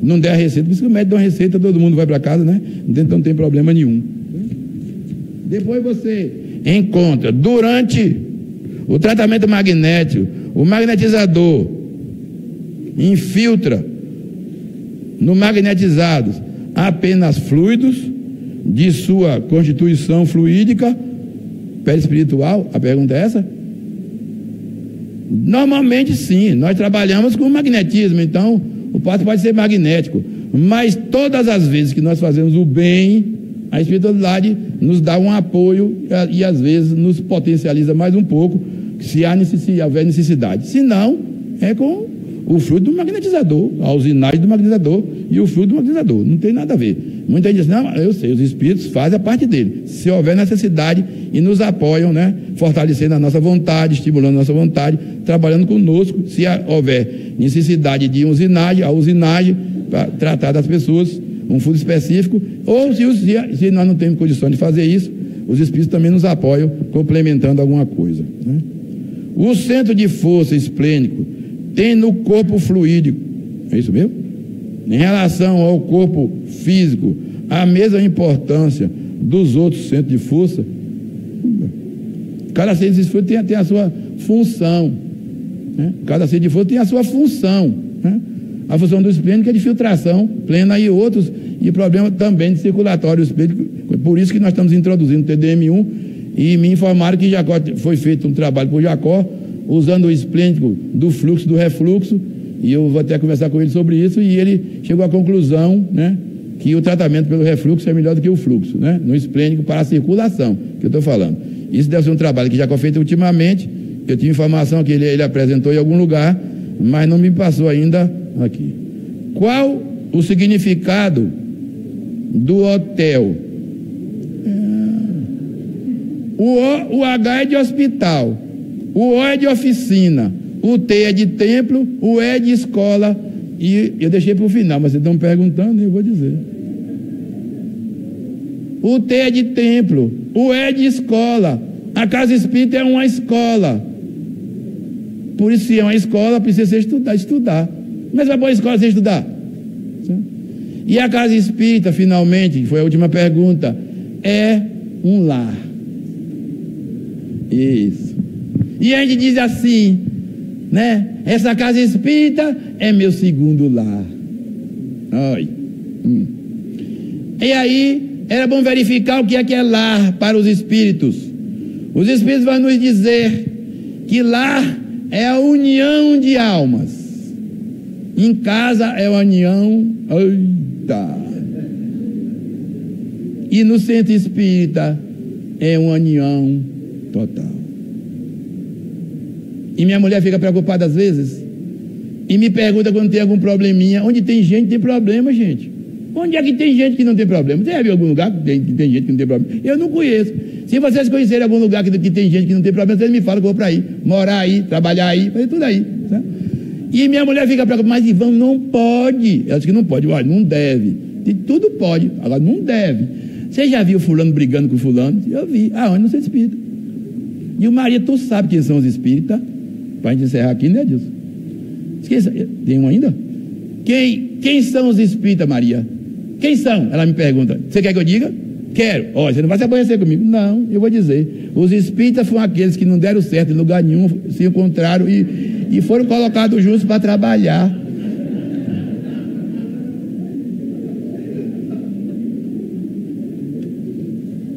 Não der a receita, por isso que o médico dá uma receita, todo mundo vai para casa, né? Então não tem problema nenhum. Depois você encontra, durante o tratamento magnético, o magnetizador infiltra no magnetizados apenas fluidos de sua constituição fluídica perispiritual. A pergunta é essa? Normalmente sim, nós trabalhamos com magnetismo, então o passo pode ser magnético, mas todas as vezes que nós fazemos o bem, a espiritualidade nos dá um apoio e às vezes nos potencializa mais um pouco, se houver necessidade. Se não, é com o fluido do magnetizador, a usinagem do magnetizador e o fluido do magnetizador, não tem nada a ver. Muita gente diz, não, eu sei, os espíritos fazem a parte dele, se houver necessidade, e nos apoiam, né, fortalecendo a nossa vontade, estimulando a nossa vontade, trabalhando conosco, se houver necessidade de usinagem, a usinagem para tratar das pessoas, um fundo específico, ou se nós não temos condição de fazer isso, os espíritos também nos apoiam, complementando alguma coisa, né? O centro de força esplênico tem no corpo fluídico, é isso mesmo? Em relação ao corpo físico, a mesma importância dos outros centros de força. Cada centro de força tem a sua função, né? Cada ser de fluxo tem a sua função, né? A função do esplênico é de filtração plena e outros, e problema também de circulatório esplênico. Por isso que nós estamos introduzindo o TDM1, e me informaram que Jacó, foi feito um trabalho por Jacó, usando o esplênico do fluxo, do refluxo, e eu vou até conversar com ele sobre isso, e ele chegou à conclusão, né, que o tratamento pelo refluxo é melhor do que o fluxo, né, no esplênico para a circulação, que eu estou falando. Isso deve ser um trabalho que Jacó feito ultimamente. Eu tive informação que ele apresentou em algum lugar, mas não me passou ainda aqui. Qual o significado do hotel? O H é de hospital, o O é de oficina, o T é de templo, o E é de escola, e eu deixei para o final, mas vocês estão perguntando, eu vou dizer. O T é de templo, o E é de escola, a casa espírita é uma escola. Por isso, se é uma escola, precisa ser estudar. Mas vai para uma escola sem estudar. E a casa espírita, finalmente, foi a última pergunta, é um lar. Isso. E a gente diz assim, né? Essa casa espírita é meu segundo lar. Ai. E aí, era bom verificar o que é lar para os espíritos. Os espíritos vão nos dizer que lar é a união de almas. Em casa é a união. Eita. E no centro espírita é uma união total. E minha mulher fica preocupada às vezes e me pergunta quando tem algum probleminha. Onde tem gente tem problema, gente. Onde é que tem gente que não tem problema? Você já viu algum lugar que tem gente que não tem problema? Eu não conheço. Se vocês conhecerem algum lugar que tem gente que não tem problema, vocês me falam que eu vou para aí, morar aí, trabalhar aí, fazer tudo aí, sabe? E minha mulher fica preocupada, mas Ivan, não pode. Ela diz que não pode, olha, não deve. E tudo pode, agora não deve. Você já viu fulano brigando com fulano? Eu vi. Onde? No centro espírita. E o Maria, tu sabe quem são os espíritas? Para a gente encerrar aqui, né, Deus? Esqueça, tem um ainda? Quem são os espíritas, Maria? Quem são? Ela me pergunta. Você quer que eu diga? Quero. Você não vai se aborrecer comigo? Não, eu vou dizer. Os espíritas foram aqueles que não deram certo em lugar nenhum, se encontraram e foram colocados juntos para trabalhar.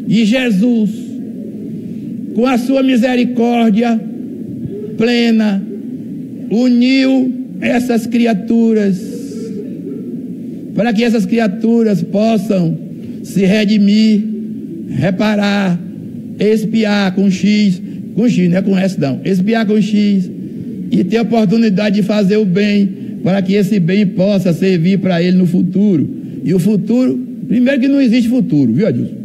E Jesus, com a sua misericórdia plena, uniu essas criaturas para que essas criaturas possam se redimir, reparar, expiar com X, não é com S não, expiar com X e ter a oportunidade de fazer o bem, para que esse bem possa servir para ele no futuro. E o futuro, primeiro que não existe futuro, viu, Adilson?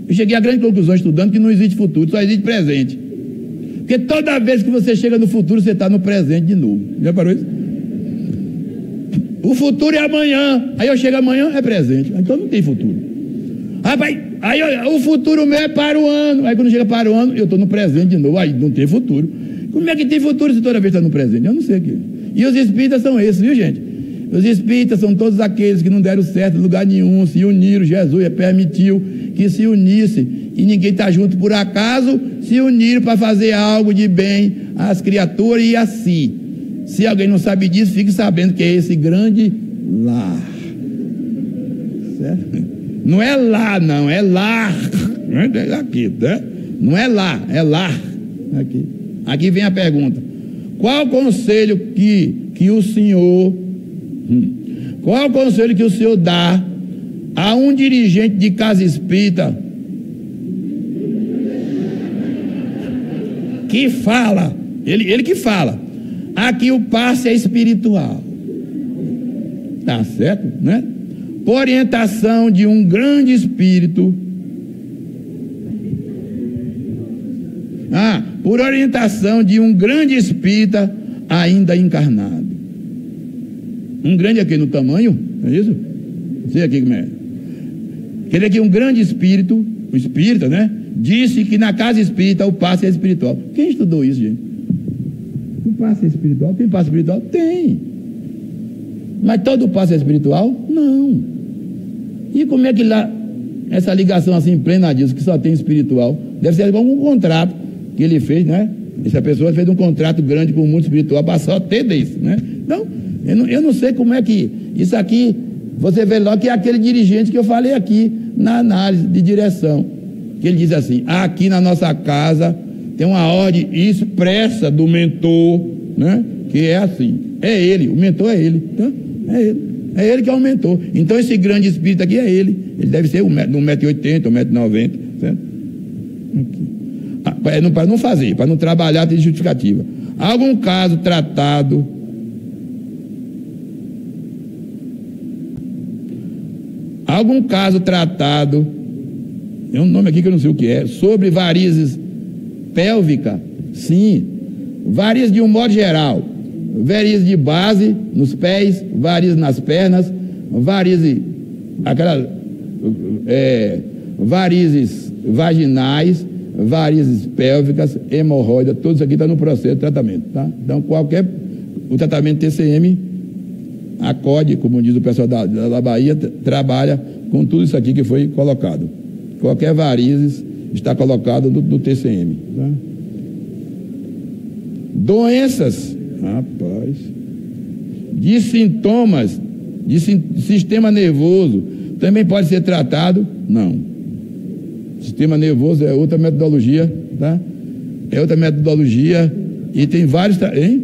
Eu cheguei à grande conclusão estudando que não existe futuro, só existe presente. Porque toda vez que você chega no futuro, você está no presente de novo. Já parou isso? O futuro é amanhã. Aí eu chego amanhã, é presente. Então não tem futuro. Aí o futuro meu é para o ano. Aí quando chega para o ano, eu estou no presente de novo. Aí não tem futuro. Como é que tem futuro se toda vez está no presente? Eu não sei o que. E os espíritas são esses, viu, gente? Os espíritas são todos aqueles que não deram certo em lugar nenhum, se uniram. Jesus permitiu que se unisse, e ninguém está junto por acaso, se uniram para fazer algo de bem às criaturas e a si. Se alguém não sabe disso, fique sabendo que é esse grande lar. Certo? Não é lá, não, é lar. Aqui, né? Não é lá, é lar. Aqui vem a pergunta. Qual o conselho que o senhor dá a um dirigente de casa espírita que fala, ele que fala, aqui o passe é espiritual, tá certo, né? Por orientação de um grande espírito, por orientação de um grande espírita ainda encarnado. Um grande aqui no tamanho, é isso? Sei aqui como é. Quer dizer que um grande espírito, o espírita, né? Disse que na casa espírita o passe é espiritual. Quem estudou isso, gente? O passe é espiritual? Tem passe espiritual? Tem. Mas todo passe é espiritual? Não. E como é que lá, essa ligação assim plena disso, que só tem espiritual, deve ser algum contrato que ele fez, né? Essa pessoa fez um contrato grande com o mundo espiritual para só ter desse, né? Então, eu não sei como é que isso aqui, você vê logo que é aquele dirigente que eu falei aqui na análise de direção, que ele diz assim: aqui na nossa casa tem uma ordem expressa do mentor, né? Que é assim, é ele, o mentor é ele, tá? É ele que é o mentor. Então esse grande espírito aqui é ele deve ser 1,80 m, 1,90 m, certo? Para não fazer, para não trabalhar, tem justificativa. Algum caso tratado tem um nome aqui que eu não sei o que é, sobre varizes pélvica, sim, varizes de um modo geral, varizes de base nos pés, varizes nas pernas, varizes varizes vaginais, varizes pélvicas, hemorroida, tudo isso aqui está no processo de tratamento, tá? Então o tratamento TCM acode, como diz o pessoal da Bahia, trabalha com tudo isso aqui que foi colocado. Qualquer varizes está colocado no TCM, tá? Doenças, rapaz, de sintomas de sistema nervoso também pode ser tratado? Não. Sistema nervoso é outra metodologia, tá? É outra metodologia e tem vários, hein?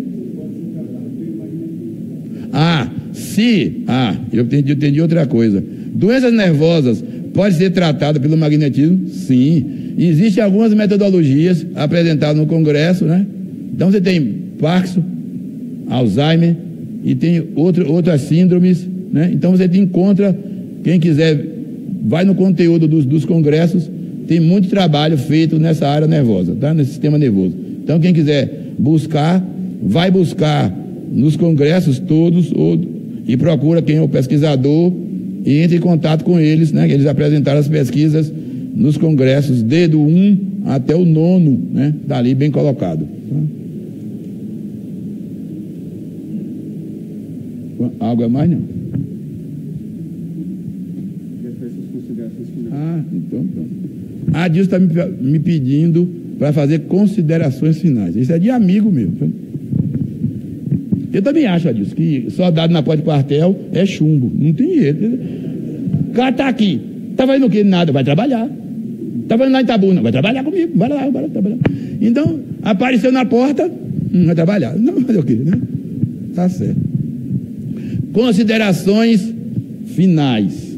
Eu entendi outra coisa. Doenças nervosas pode ser tratada pelo magnetismo? Sim. Existem algumas metodologias apresentadas no Congresso, né? Então você tem Parkinson, Alzheimer e tem outras síndromes, né? Então você encontra, quem quiser, vai no conteúdo dos congressos, tem muito trabalho feito nessa área nervosa, tá? Nesse sistema nervoso. Então quem quiser buscar, vai buscar nos congressos todos e procura quem é o pesquisador e entre em contato com eles, né? Eles apresentaram as pesquisas nos congressos, desde o 1 até o 9º, né? Tá ali bem colocado. Tá? Algo a mais não? Então pronto. A Dilson está me pedindo para fazer considerações finais. Isso é de amigo meu. Eu também acho, Adilson, que soldado na porta de quartel é chumbo. Não tem jeito. O cara está aqui. Está fazendo o quê? Nada. Vai trabalhar. Está fazendo lá em Itabuna. Vai trabalhar comigo. Bora lá, bora trabalhar. Então, apareceu na porta, vai trabalhar. Não, fazer o quê, né? Tá certo. Considerações finais.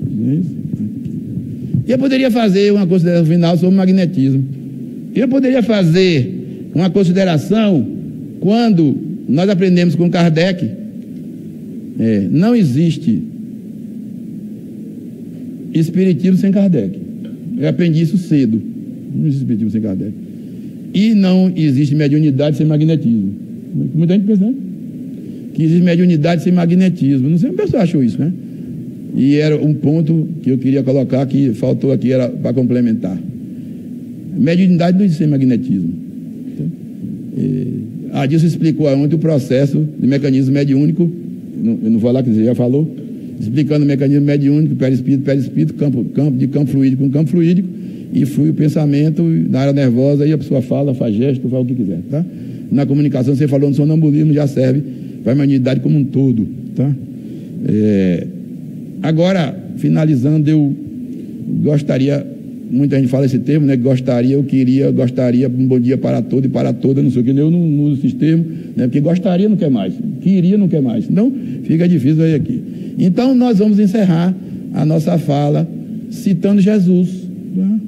Eu poderia fazer uma consideração final sobre o magnetismo. Eu poderia fazer uma consideração quando nós aprendemos com Kardec. Não existe espiritismo sem Kardec. Eu aprendi isso cedo. Não existe espiritismo sem Kardec. E não existe mediunidade sem magnetismo. Muita gente pensa, né? Que existe mediunidade sem magnetismo. Não sei como a pessoa achou isso, né? E era um ponto que eu queria colocar, que faltou aqui, era para complementar. Mediunidade não existe sem magnetismo. A Dilson explicou ontem o processo de mecanismo mediúnico, eu não vou falar que você já falou, explicando o mecanismo mediúnico, perispírito, campo fluídico com campo fluídico, e flui o pensamento na área nervosa, aí a pessoa fala, faz gesto, faz o que quiser, tá? Na comunicação, você falou no sonambulismo, já serve para a mediunidade como um todo, tá? Agora, finalizando, eu gostaria, muita gente fala esse termo, né? Gostaria, um bom dia para todo e para toda, não sei o que, eu não uso esse termo, né? Porque gostaria não quer mais, queria não quer mais, então fica difícil aí aqui. Então nós vamos encerrar a nossa fala citando Jesus, né?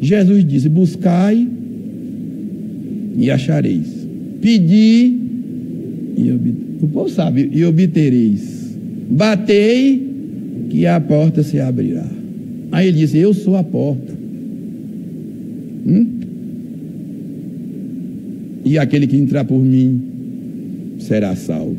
Jesus disse: buscai e achareis, pedi e o povo sabe, e obtereis, batei que a porta se abrirá. Aí ele disse: eu sou a porta. E aquele que entrar por mim será salvo.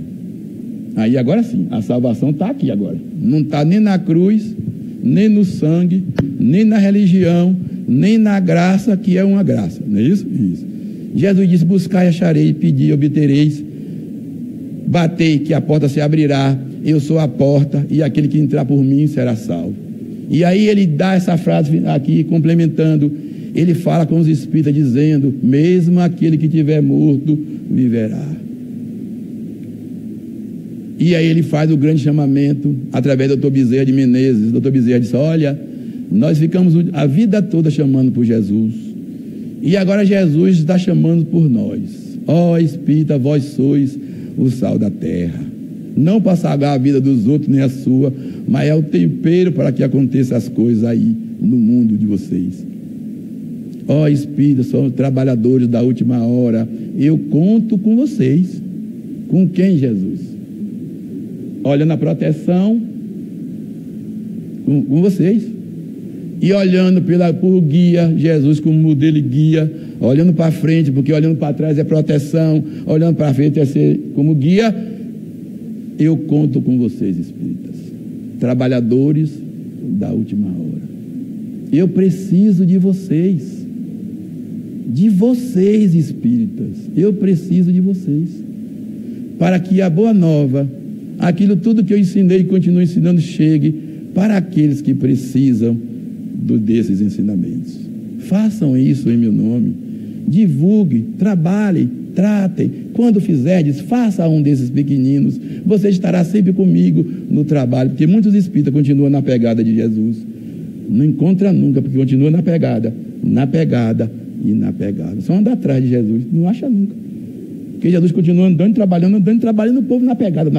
Aí agora sim, a salvação está aqui agora. Não está nem na cruz, nem no sangue, nem na religião, nem na graça, que é uma graça. Não é isso? Isso. Jesus disse: buscai e acharei, pedi e obtereis, batei que a porta se abrirá. Eu sou a porta, e aquele que entrar por mim será salvo. E aí ele dá essa frase aqui, complementando: Ele fala com os espíritas dizendo: mesmo aquele que tiver morto viverá. E aí ele faz o grande chamamento através do Dr. Bezerra de Menezes. O Dr. Bezerra disse: olha, nós ficamos a vida toda chamando por Jesus, e agora Jesus está chamando por nós. Ó espírita, vós sois o sal da terra, não para salgar a vida dos outros nem a sua, mas é o tempero para que aconteçam as coisas aí no mundo de vocês. Ó espírita, são trabalhadores da última hora, eu conto com vocês. Com quem, Jesus? Olhando a proteção, com vocês, e olhando por guia, Jesus como modelo e guia, olhando para frente, porque olhando para trás é proteção, olhando para frente é ser como guia. Eu conto com vocês, espíritas, trabalhadores da última hora. Eu preciso de vocês, espíritas. Eu preciso de vocês, para que a boa nova, aquilo tudo que eu ensinei e continuo ensinando, chegue para aqueles que precisam desses ensinamentos. Façam isso em meu nome. Divulgue, trabalhem, tratem. Quando fizerdes, faça um desses pequeninos. Você estará sempre comigo no trabalho, porque muitos espíritas continuam na pegada de Jesus. Não encontra nunca, porque continua na pegada e na pegada. Só anda atrás de Jesus, não acha nunca. Porque Jesus continua andando, trabalhando, o povo na pegada,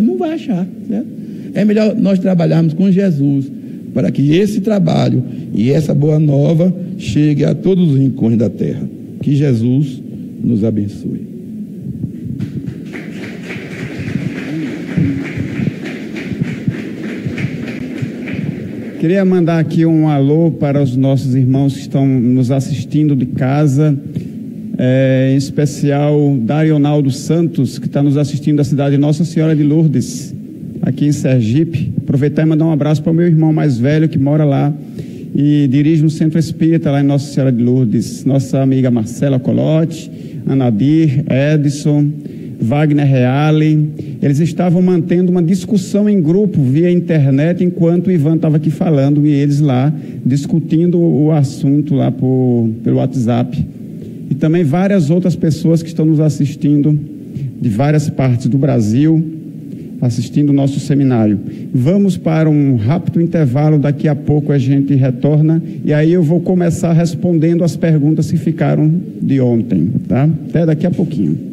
não vai achar, certo? É melhor nós trabalharmos com Jesus, para que esse trabalho e essa boa nova chegue a todos os rincões da terra. Que Jesus nos abençoe. Queria mandar aqui um alô para os nossos irmãos que estão nos assistindo de casa, em especial Darionaldo Santos, que está nos assistindo da cidade de Nossa Senhora de Lourdes, aqui em Sergipe. Aproveitar e mandar um abraço para o meu irmão mais velho, que mora lá e dirige no Centro Espírita lá em Nossa Senhora de Lourdes. Nossa amiga Marcela Colotti, Anadir, Edson, Wagner Reale. Eles estavam mantendo uma discussão em grupo via internet enquanto o Ivan estava aqui falando, e eles lá discutindo o assunto lá pelo WhatsApp. E também várias outras pessoas que estão nos assistindo de várias partes do Brasil, assistindo o nosso seminário. Vamos para um rápido intervalo, daqui a pouco a gente retorna, e aí eu vou começar respondendo as perguntas que ficaram de ontem, tá? Até daqui a pouquinho.